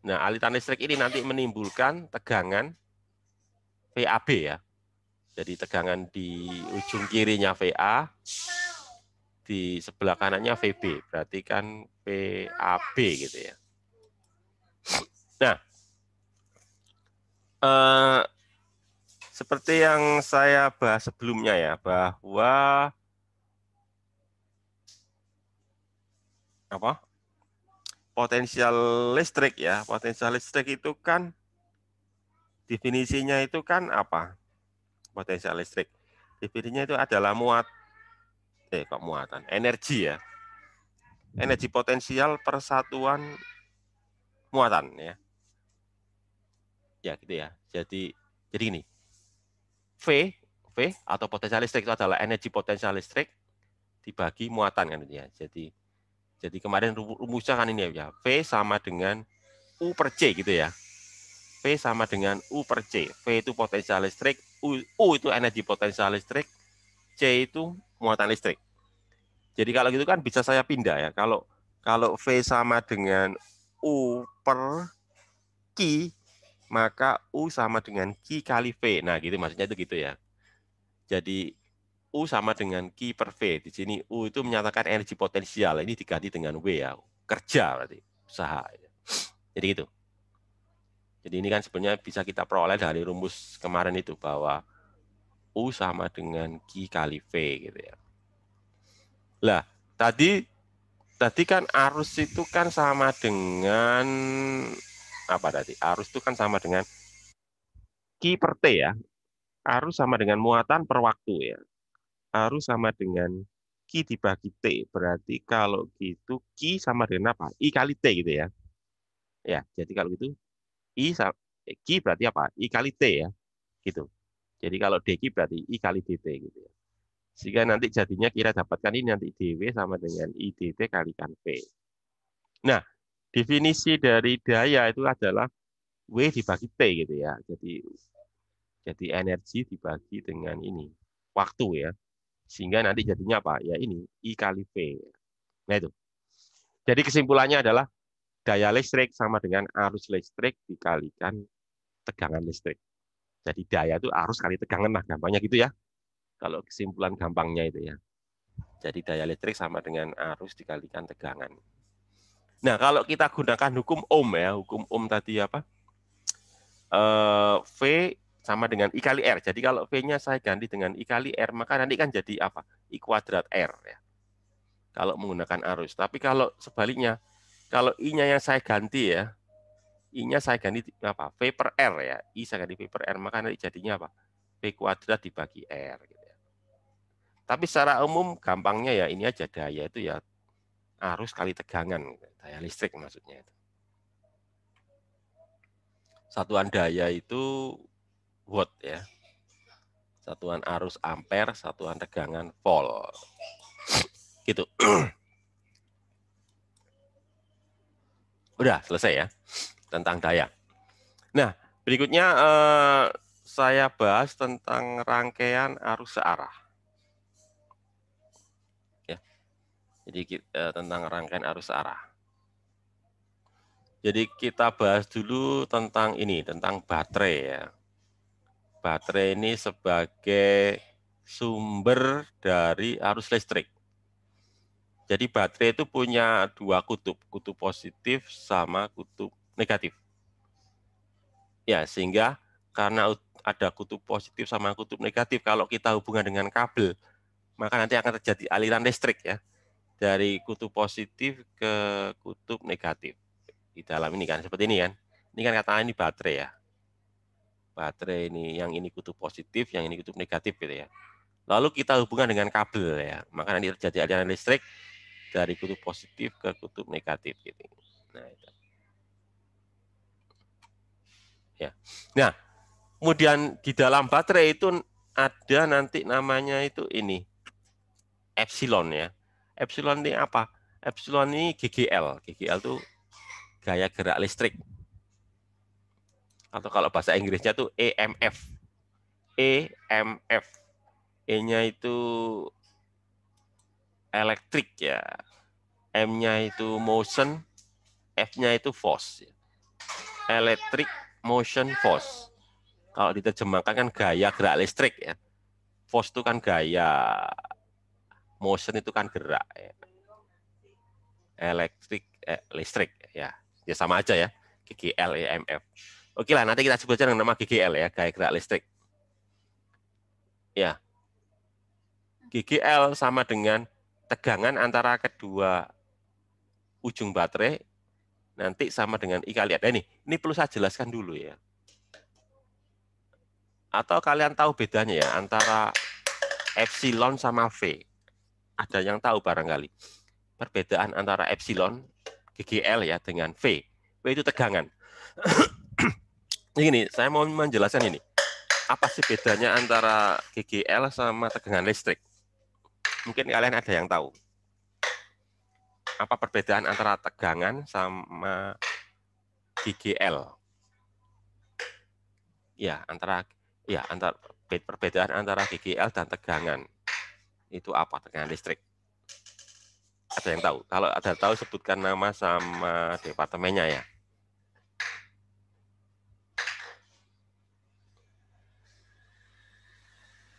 Nah, aliran listrik ini nanti menimbulkan tegangan VAB ya. Jadi tegangan di ujung kirinya VA, di sebelah kanannya VB. Berarti kan PAB gitu ya. Nah, seperti yang saya bahas sebelumnya ya, bahwa potensial listrik ya, potensial listrik itu kan definisinya itu kan apa? Potensial listrik. Definisinya itu adalah energi ya. Energi potensial persatuan muatan ya. Ya gitu ya. Jadi gini. V atau potensial listrik itu adalah energi potensial listrik dibagi muatan kan ya. Jadi kemarin rumusnya kan ini ya, V sama dengan U per C gitu ya. V sama dengan U per C. V itu potensial listrik, U itu energi potensial listrik, C itu muatan listrik. Jadi kalau gitu kan bisa saya pindah ya. Kalau V sama dengan U per Q, maka U sama dengan Q kali V. Nah gitu maksudnya itu gitu ya. Jadi U sama dengan Q per V. Di sini U itu menyatakan energi potensial. Ini diganti dengan W ya. Kerja berarti. Usaha. Jadi gitu. Jadi ini kan sebenarnya bisa kita peroleh dari rumus kemarin itu. Bahwa U sama dengan Q kali V. Gitu ya. Lah, tadi kan arus itu kan sama dengan apa tadi? Arus itu kan sama dengan Q per T ya. Arus sama dengan muatan per waktu ya. Arus sama dengan Q dibagi T. Berarti kalau gitu Q sama dengan apa? I kali T gitu ya. Ya, jadi kalau gitu Q berarti apa? I kali T ya. Gitu. Jadi kalau dQ berarti I kali dt gitu ya. Sehingga nanti jadinya kita dapatkan ini nanti dW sama dengan I dt kalikan V. Nah, definisi dari daya itu adalah W dibagi T gitu ya. Jadi energi dibagi dengan ini waktu ya. Sehingga nanti jadinya apa? Ya ini, I kali V. Nah itu. Jadi kesimpulannya adalah daya listrik sama dengan arus listrik dikalikan tegangan listrik. Jadi daya itu arus kali tegangan lah, gampangnya gitu ya. Kalau kesimpulan gampangnya itu ya. Jadi daya listrik sama dengan arus dikalikan tegangan. Nah kalau kita gunakan hukum Ohm ya, hukum Ohm tadi apa? V sama dengan I kali R. Jadi kalau V-nya saya ganti dengan I kali R, maka nanti kan jadi apa? I kuadrat R. Ya. Kalau menggunakan arus. Tapi kalau sebaliknya, kalau I-nya yang saya ganti ya, I-nya saya ganti apa? V per R ya. I saya ganti V per R, maka nanti jadinya apa? V kuadrat dibagi R. Gitu ya. Tapi secara umum gampangnya ya ini aja, daya itu ya arus kali tegangan. Daya listrik maksudnya itu. Satuan daya itu watt ya. Satuan arus ampere, satuan tegangan volt. Gitu. Udah selesai ya tentang daya. Nah, berikutnya saya bahas tentang rangkaian arus searah. Ya. Jadi tentang rangkaian arus searah. Jadi kita bahas dulu tentang ini, tentang baterai ya. Baterai ini sebagai sumber dari arus listrik. Jadi baterai itu punya dua kutub positif sama kutub negatif. Ya, sehingga karena ada kutub positif sama kutub negatif, kalau kita hubungan dengan kabel, maka nanti akan terjadi aliran listrik ya, dari kutub positif ke kutub negatif. Di dalam ini kan, seperti ini kan. Ini kan katakan ini baterai ya. Baterai ini, yang ini kutub positif, yang ini kutub negatif gitu ya. Lalu kita hubungan dengan kabel ya, maka nanti terjadi aliran listrik dari kutub positif ke kutub negatif gitu. Nah, itu. Ya. Nah, kemudian di dalam baterai itu ada nanti namanya itu ini epsilon ya. Epsilon ini apa? Epsilon ini GGL. GGL itu gaya gerak listrik. Atau kalau bahasa Inggrisnya itu EMF. EMF. E-nya itu elektrik ya. M-nya itu motion, F-nya itu force. Electric motion force. Kalau diterjemahkan kan gaya gerak listrik ya. Force itu kan gaya, motion itu kan gerak ya. Listrik ya. Ya sama aja ya. GGL, EMF. Oke lah, nanti kita sebut aja dengan nama GGL ya, gaya gerak listrik. Ya. GGL sama dengan tegangan antara kedua ujung baterai nanti sama dengan I kali R. Nah, ini perlu saya jelaskan dulu ya. Atau kalian tahu bedanya ya antara epsilon sama V? Ada yang tahu barangkali? Perbedaan antara epsilon, GGL ya, dengan V. V itu tegangan. Ini, saya mau menjelaskan ini. Apa sih bedanya antara GGL sama tegangan listrik? Mungkin kalian ada yang tahu. Apa perbedaan antara tegangan sama GGL? Ya, antara perbedaan antara GGL dan tegangan. Itu apa tegangan listrik? Ada yang tahu? Kalau ada tahu sebutkan nama sama departemennya ya.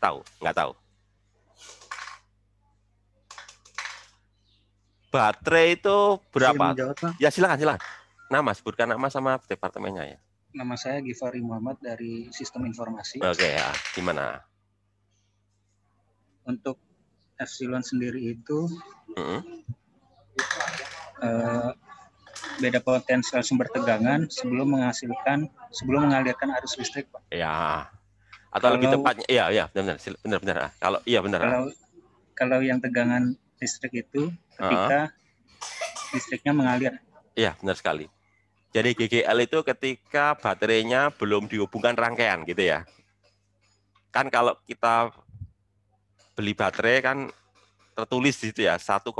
Tahu? Nggak tahu? Baterai itu berapa? Ya silakan. Nama, sebutkan nama sama departemennya ya. Nama saya Givari Muhammad dari Sistem Informasi. Oke ya, gimana? Untuk epsilon sendiri itu beda potensial sumber tegangan sebelum mengalirkan arus listrik, Pak. Ya. Atau lebih tepatnya, iya, benar. Kalau iya benar. Kalau yang tegangan listrik itu ketika listriknya mengalir. Iya, benar sekali. Jadi GGL itu ketika baterainya belum dihubungkan rangkaian gitu ya. Kan kalau kita beli baterai kan tertulis di situ ya 1,5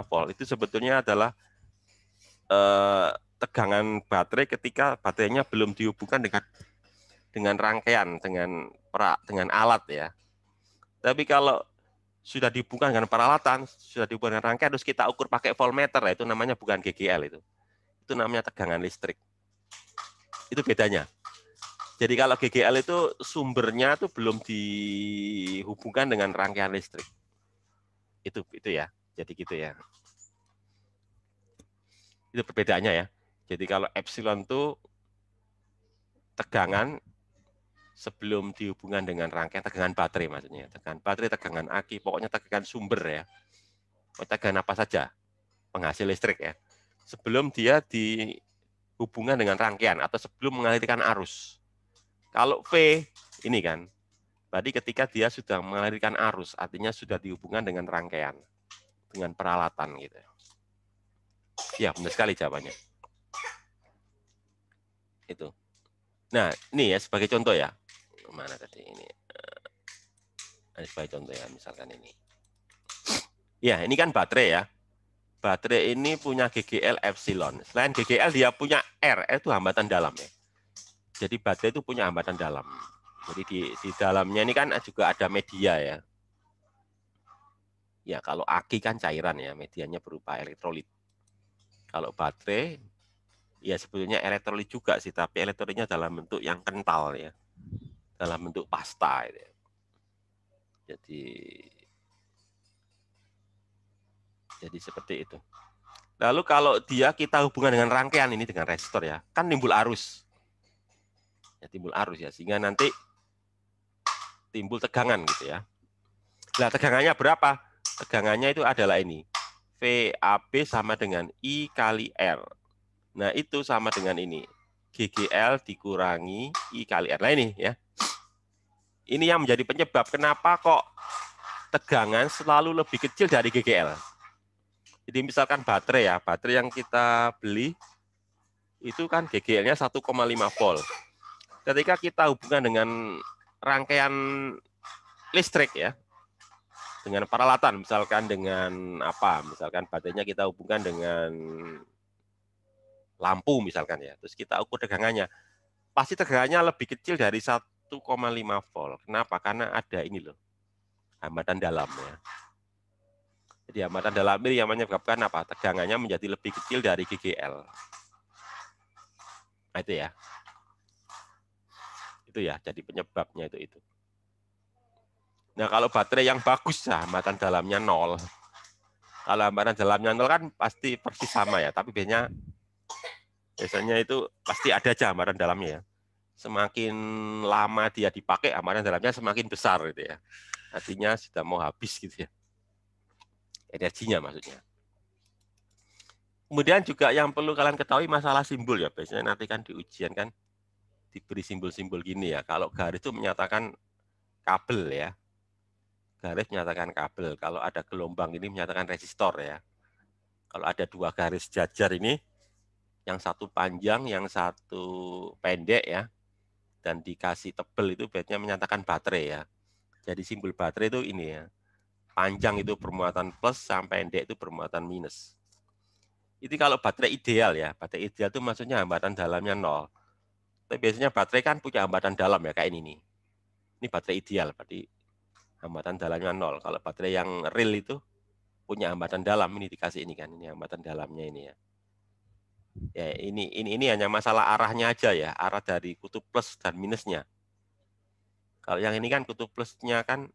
volt. Itu sebetulnya adalah tegangan baterai ketika baterainya belum dihubungkan dengan rangkaian, dengan alat ya. Tapi kalau sudah dihubungkan dengan peralatan, sudah dihubungkan dengan rangkaian, terus kita ukur pakai voltmeter, ya, itu namanya bukan GGL itu. Itu namanya tegangan listrik. Itu bedanya. Jadi kalau GGL itu sumbernya itu belum dihubungkan dengan rangkaian listrik. Itu ya. Jadi gitu ya. Itu perbedaannya ya. Jadi kalau epsilon itu tegangan sebelum dihubungkan dengan rangkaian tegangan baterai maksudnya. Tegangan baterai, tegangan aki, pokoknya tegangan sumber ya. Tegangan apa saja, penghasil listrik ya. Sebelum dia dihubungkan dengan rangkaian atau sebelum mengalirkan arus. Kalau V ini kan, berarti ketika dia sudah mengalirkan arus, artinya sudah dihubungkan dengan rangkaian, dengan peralatan gitu. Ya, benar sekali jawabannya. Itu. Nah, ini ya sebagai contoh ya. Mana tadi ini? Ini sebagai contoh ya, misalkan ini. Ya, ini kan baterai ya. Baterai ini punya GGL epsilon. Selain GGL dia punya R itu hambatan dalam ya. Jadi baterai itu punya hambatan dalam. Jadi di dalamnya ini kan juga ada media ya. Ya, kalau aki kan cairan ya, medianya berupa elektrolit. Kalau baterai ya sebetulnya elektrolit juga sih, tapi elektrolitnya dalam bentuk yang kental ya. Dalam bentuk pasta gitu ya. Jadi seperti itu. Lalu kalau kita hubungan dengan rangkaian ini dengan resistor ya, kan timbul arus. Ya, timbul arus ya, sehingga nanti timbul tegangan gitu ya. Nah, tegangannya berapa? Tegangannya itu adalah ini. VAB sama dengan I kali R. Nah, itu sama dengan ini. GGL dikurangi I kali R. Nah, ini ya. Ini yang menjadi penyebab kenapa kok tegangan selalu lebih kecil dari GGL. Jadi misalkan baterai ya, baterai yang kita beli itu kan GGL-nya 1,5 volt. Ketika kita hubungan dengan rangkaian listrik ya, dengan peralatan, misalkan dengan apa, misalkan baterainya kita hubungkan dengan lampu misalkan ya, terus kita ukur tegangannya, pasti tegangannya lebih kecil dari 1,5 volt. Kenapa? Karena ada ini loh, hambatan dalam ya. Jadi hambatan dalam ini yang menyebabkan apa? Tegangannya menjadi lebih kecil dari GGL. Nah, itu ya. Itu ya, jadi penyebabnya itu. Nah, kalau baterai yang bagus ya, hambatan dalamnya 0. Kalau hambatan dalamnya 0 kan pasti persis sama ya, tapi biasanya itu pasti ada aja hambatan dalamnya ya. Semakin lama dia dipakai, hambatan dalamnya semakin besar gitu ya. Artinya sudah mau habis gitu ya. Energinya maksudnya. Kemudian juga yang perlu kalian ketahui masalah simbol ya. Biasanya nanti kan di ujian kan diberi simbol-simbol gini ya. Kalau garis itu menyatakan kabel ya. Garis menyatakan kabel. Kalau ada gelombang ini menyatakan resistor ya. Kalau ada dua garis jajar ini, yang satu panjang, yang satu pendek ya, dan dikasih tebel itu biasanya menyatakan baterai ya. Jadi simbol baterai itu ini ya. Panjang itu bermuatan plus, sampai pendek itu bermuatan minus. Itu kalau baterai ideal ya. Baterai ideal itu maksudnya hambatan dalamnya 0. Tapi biasanya baterai kan punya hambatan dalam ya, kayak ini nih. Ini baterai ideal, berarti hambatan dalamnya 0. Kalau baterai yang real itu punya hambatan dalam, ini dikasih ini kan, ini hambatan dalamnya ini ya. Ya, ini hanya masalah arahnya aja ya, arah dari kutub plus dan minusnya. Kalau yang ini kan kutub plusnya kan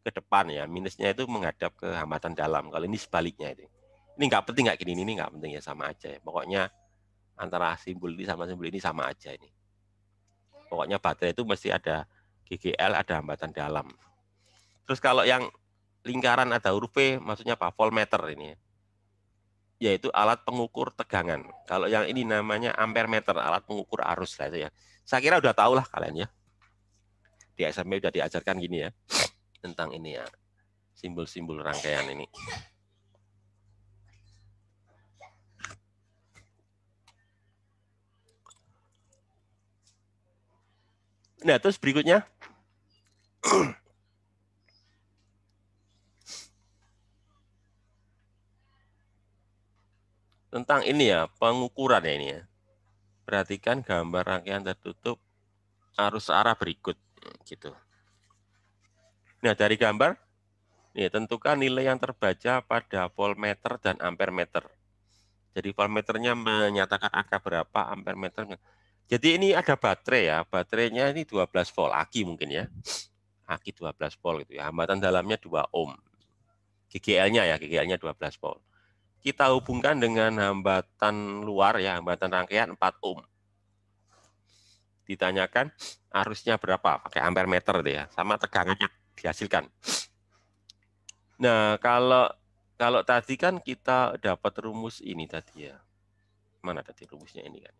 ke depan ya, minusnya itu menghadap ke hambatan dalam. Kalau ini sebaliknya itu. Ini nggak penting nggak gini, ini nggak penting ya, sama aja ya. Pokoknya antara simbol ini sama simbol ini sama aja ini. Pokoknya baterai itu mesti ada GGL, ada hambatan dalam. Terus kalau yang lingkaran ada huruf V, maksudnya apa? Voltmeter ini ya. Yaitu alat pengukur tegangan. Kalau yang ini namanya ampermeter, alat pengukur arus lah itu ya. Saya kira udah tahu lah kalian ya. Di SMP udah diajarkan gini ya. Tentang ini ya, simbol-simbol rangkaian ini. Nah, terus berikutnya. Tentang ini ya, pengukuran ya ini ya. Perhatikan gambar rangkaian tertutup arus arah berikut. Gitu. Nah, dari gambar, nih, tentukan nilai yang terbaca pada voltmeter dan ampermeter. Jadi voltmeternya menyatakan angka berapa, ampermeternya. Jadi ini ada baterai ya, baterainya ini 12 volt, aki mungkin ya. Aki 12 volt gitu ya, hambatan dalamnya 2 ohm. GGL-nya ya, GGL-nya 12 volt. Kita hubungkan dengan hambatan luar ya, hambatan rangkaian 4 ohm. ditanyakan arusnya berapa, pakai ampere meter deh ya, sama tegangannya dihasilkan. Nah, kalau tadi kan kita dapat rumus ini tadi ya. Mana tadi rumusnya ini kan?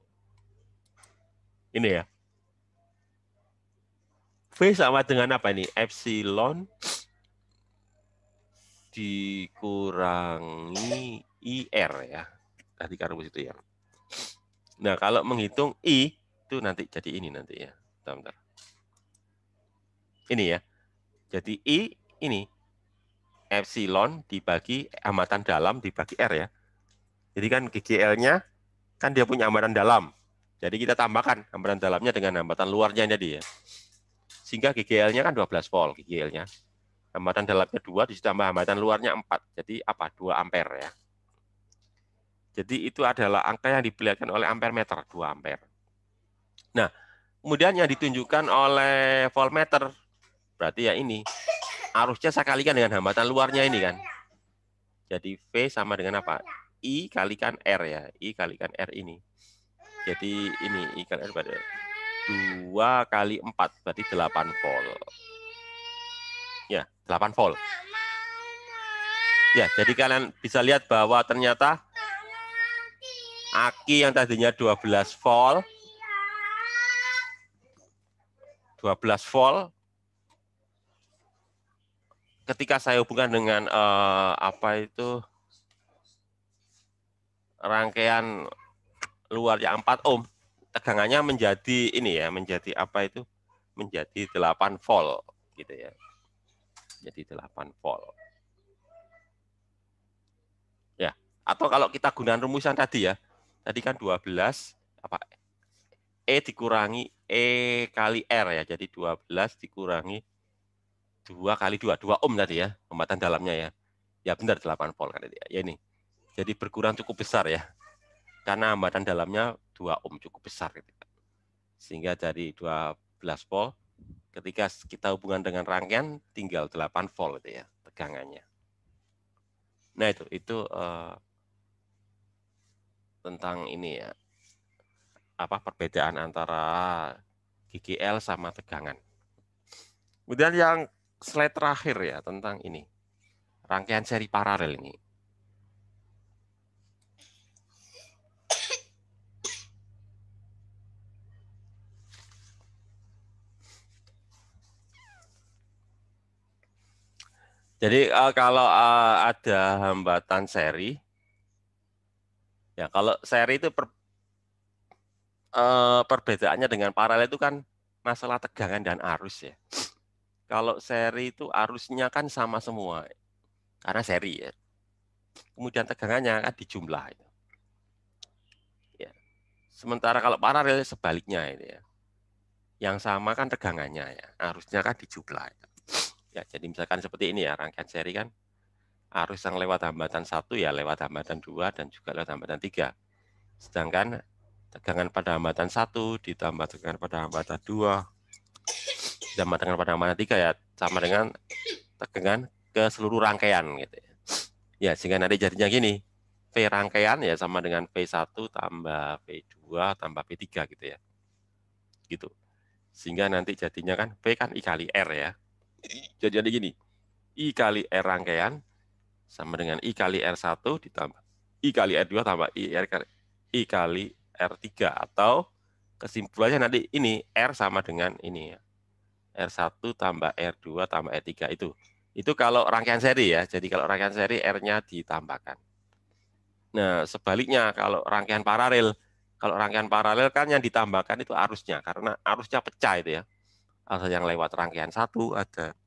Ini ya. V sama dengan apa ini? Epsilon dikurangi IR ya. Tadi kan rumus itu ya. Nah, kalau menghitung I, itu nanti jadi ini nanti ya. Bentar. Ini ya. Jadi I ini. Epsilon dibagi hambatan dalam dibagi R ya. Jadi kan GGL-nya kan dia punya hambatan dalam. Jadi kita tambahkan hambatan dalamnya dengan hambatan luarnya tadi ya. Sehingga GGL-nya kan 12 volt GGL-nya. Hambatan dalamnya 2 ditambah hambatan luarnya 4. Jadi apa? 2 ampere ya. Jadi itu adalah angka yang diperlihatkan oleh ampere meter, 2 ampere. Nah, kemudian yang ditunjukkan oleh voltmeter berarti ya ini. Arusnya saya kalikan dengan hambatan luarnya ini kan. Jadi V sama dengan apa? I kalikan R ya. I kalikan R ini. Jadi ini I kalikan R pada 2 kali 4 berarti 8 volt. Ya, 8 volt. Ya, jadi kalian bisa lihat bahwa ternyata aki yang tadinya 12 volt 12 volt ketika saya hubungkan dengan apa itu rangkaian luar yang 4 ohm, tegangannya menjadi ini ya, menjadi apa itu? Menjadi 8 volt gitu ya. Jadi 8 volt. Ya, atau kalau kita gunakan rumusan tadi ya. Tadi kan 12 apa E dikurangi E kali R ya. Jadi 12 dikurangi 2 kali 2 ohm tadi ya, hambatan dalamnya ya. Ya benar 8 volt kan tadi ya. Ya ini. Jadi berkurang cukup besar ya. Karena hambatan dalamnya 2 ohm cukup besar gitu. Sehingga dari 12 volt ketika kita hubungan dengan rangkaian tinggal 8 volt itu ya tegangannya. Nah itu tentang ini ya. Apa perbedaan antara GGL sama tegangan. Kemudian yang slide terakhir ya tentang ini. Rangkaian seri paralel ini. Jadi kalau ada hambatan seri, ya kalau seri itu perbedaannya dengan paralel itu kan masalah tegangan dan arus ya. Kalau seri itu arusnya kan sama semua, karena seri ya. Kemudian tegangannya kan dijumlah. Ya. Sementara kalau paralel sebaliknya ini ya. Yang sama kan tegangannya ya, arusnya kan dijumlah. Ya, jadi misalkan seperti ini ya, rangkaian seri kan arus yang lewat hambatan 1 ya lewat hambatan 2 dan juga lewat hambatan 3. Sedangkan tegangan pada hambatan 1 ditambah tegangan pada hambatan 2 ditambah tegangan pada hambatan 3 ya sama dengan tegangan ke seluruh rangkaian gitu ya. Ya, sehingga nanti jadinya gini. V rangkaian ya sama dengan V1 tambah V2 tambah V3 gitu ya. Gitu. Sehingga nanti jadinya kan V kan I kali R ya. Jadi gini. I kali R rangkaian sama dengan I kali R1 ditambah I kali R2 tambah I kali R3 atau kesimpulannya nanti ini R sama dengan ini ya. R1 tambah R2 tambah R3 itu. Itu kalau rangkaian seri ya. Jadi kalau rangkaian seri R-nya ditambahkan. Nah, sebaliknya kalau rangkaian paralel, kalau rangkaian paralel kan yang ditambahkan itu arusnya karena arusnya pecah itu ya. Ada yang lewat rangkaian 1, ada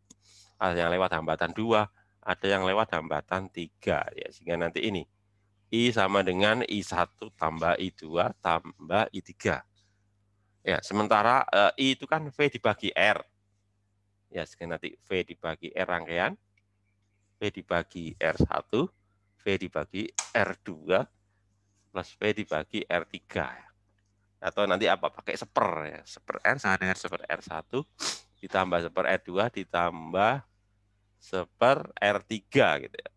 yang lewat hambatan 2, ada yang lewat hambatan 3 ya. Sehingga nanti ini I sama dengan I1 tambah I2 tambah I3. Ya, sementara I itu kan V dibagi R. Ya, sehingga nanti V dibagi R rangkaian, V dibagi R1, V dibagi R2, plus V dibagi R3. Atau nanti apa? Pakai seper ya. Seper R sama dengan seper R1, ditambah seper R2, ditambah seper R3 gitu ya.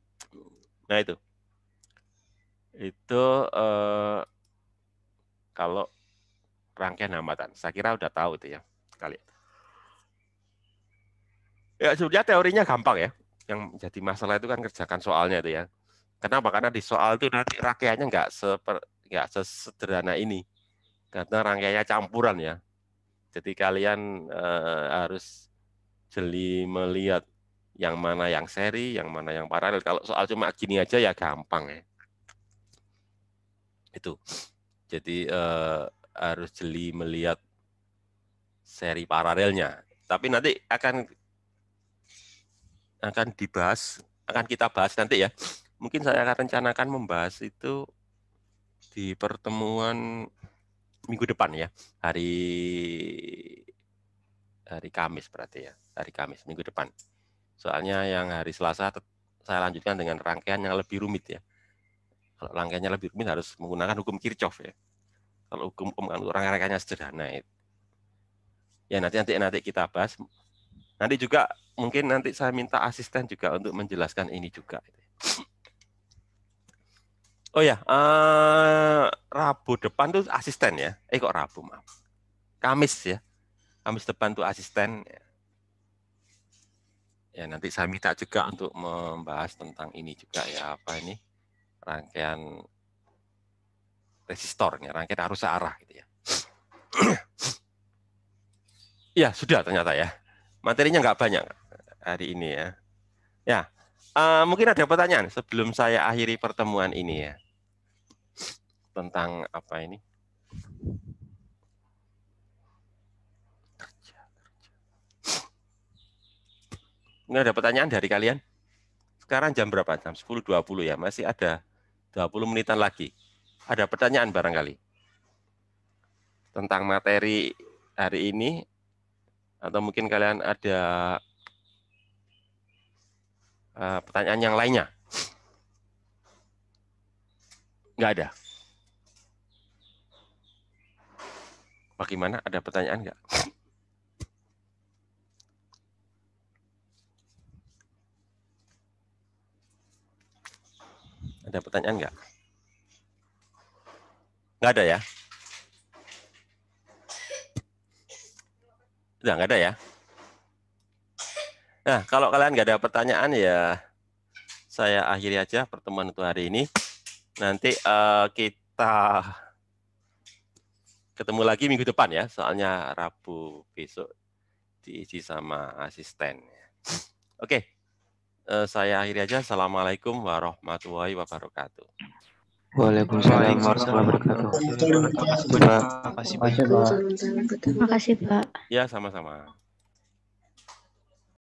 Nah itu kalau rangkaian hambatan. Saya kira udah tahu itu ya kalian. Ya sebenarnya teorinya gampang ya. Yang jadi masalah itu kan kerjakan soalnya itu ya. Kenapa? Karena di soal itu nanti rangkaiannya nggak sesederhana ini. Karena rangkaiannya campuran ya. Jadi kalian harus jeli melihat yang mana yang seri, yang mana yang paralel. Kalau soal cuma gini aja ya gampang ya. Itu. Jadi harus jeli melihat seri paralelnya. Tapi nanti akan dibahas, akan kita bahas nanti ya. Mungkin saya akan rencanakan membahas itu di pertemuan minggu depan ya, hari Kamis berarti ya, hari Kamis minggu depan. Soalnya yang hari Selasa saya lanjutkan dengan rangkaian yang lebih rumit ya. Kalau rangkaiannya lebih rumit harus menggunakan hukum Kirchhoff ya. Kalau hukum rangkaiannya sederhana itu. Ya nanti kita bahas. Nanti juga mungkin nanti saya minta asisten juga untuk menjelaskan ini juga. Oh ya, Rabu depan tuh asisten ya. Kok Rabu, maaf. Kamis ya. Kamis depan tuh asisten. Ya nanti saya minta juga untuk membahas tentang ini juga ya, apa ini? Rangkaian resistornya, rangkaian arus searah gitu ya. Ya, sudah ternyata ya. Materinya nggak banyak hari ini ya. Ya, mungkin ada pertanyaan sebelum saya akhiri pertemuan ini ya. Tentang apa ini? Nggak ada pertanyaan dari kalian? Sekarang jam berapa? Jam 10.20 ya. Masih ada 20 menitan lagi. Ada pertanyaan barangkali? Tentang materi hari ini? Atau mungkin kalian ada pertanyaan yang lainnya? Nggak ada. Bagaimana? Ada pertanyaan nggak? Ada pertanyaan nggak? Nggak ada ya? Udah nggak ada ya? Nah, kalau kalian nggak ada pertanyaan ya, saya akhiri aja pertemuan untuk hari ini. Nanti kita ketemu lagi minggu depan ya, soalnya Rabu besok diisi sama asisten. Oke, saya akhiri aja. Assalamualaikum warahmatullahi wabarakatuh. Waalaikumsalam warahmatullahi wabarakatuh. Terima kasih, Pak. Terima kasih, Pak. Ya, sama-sama.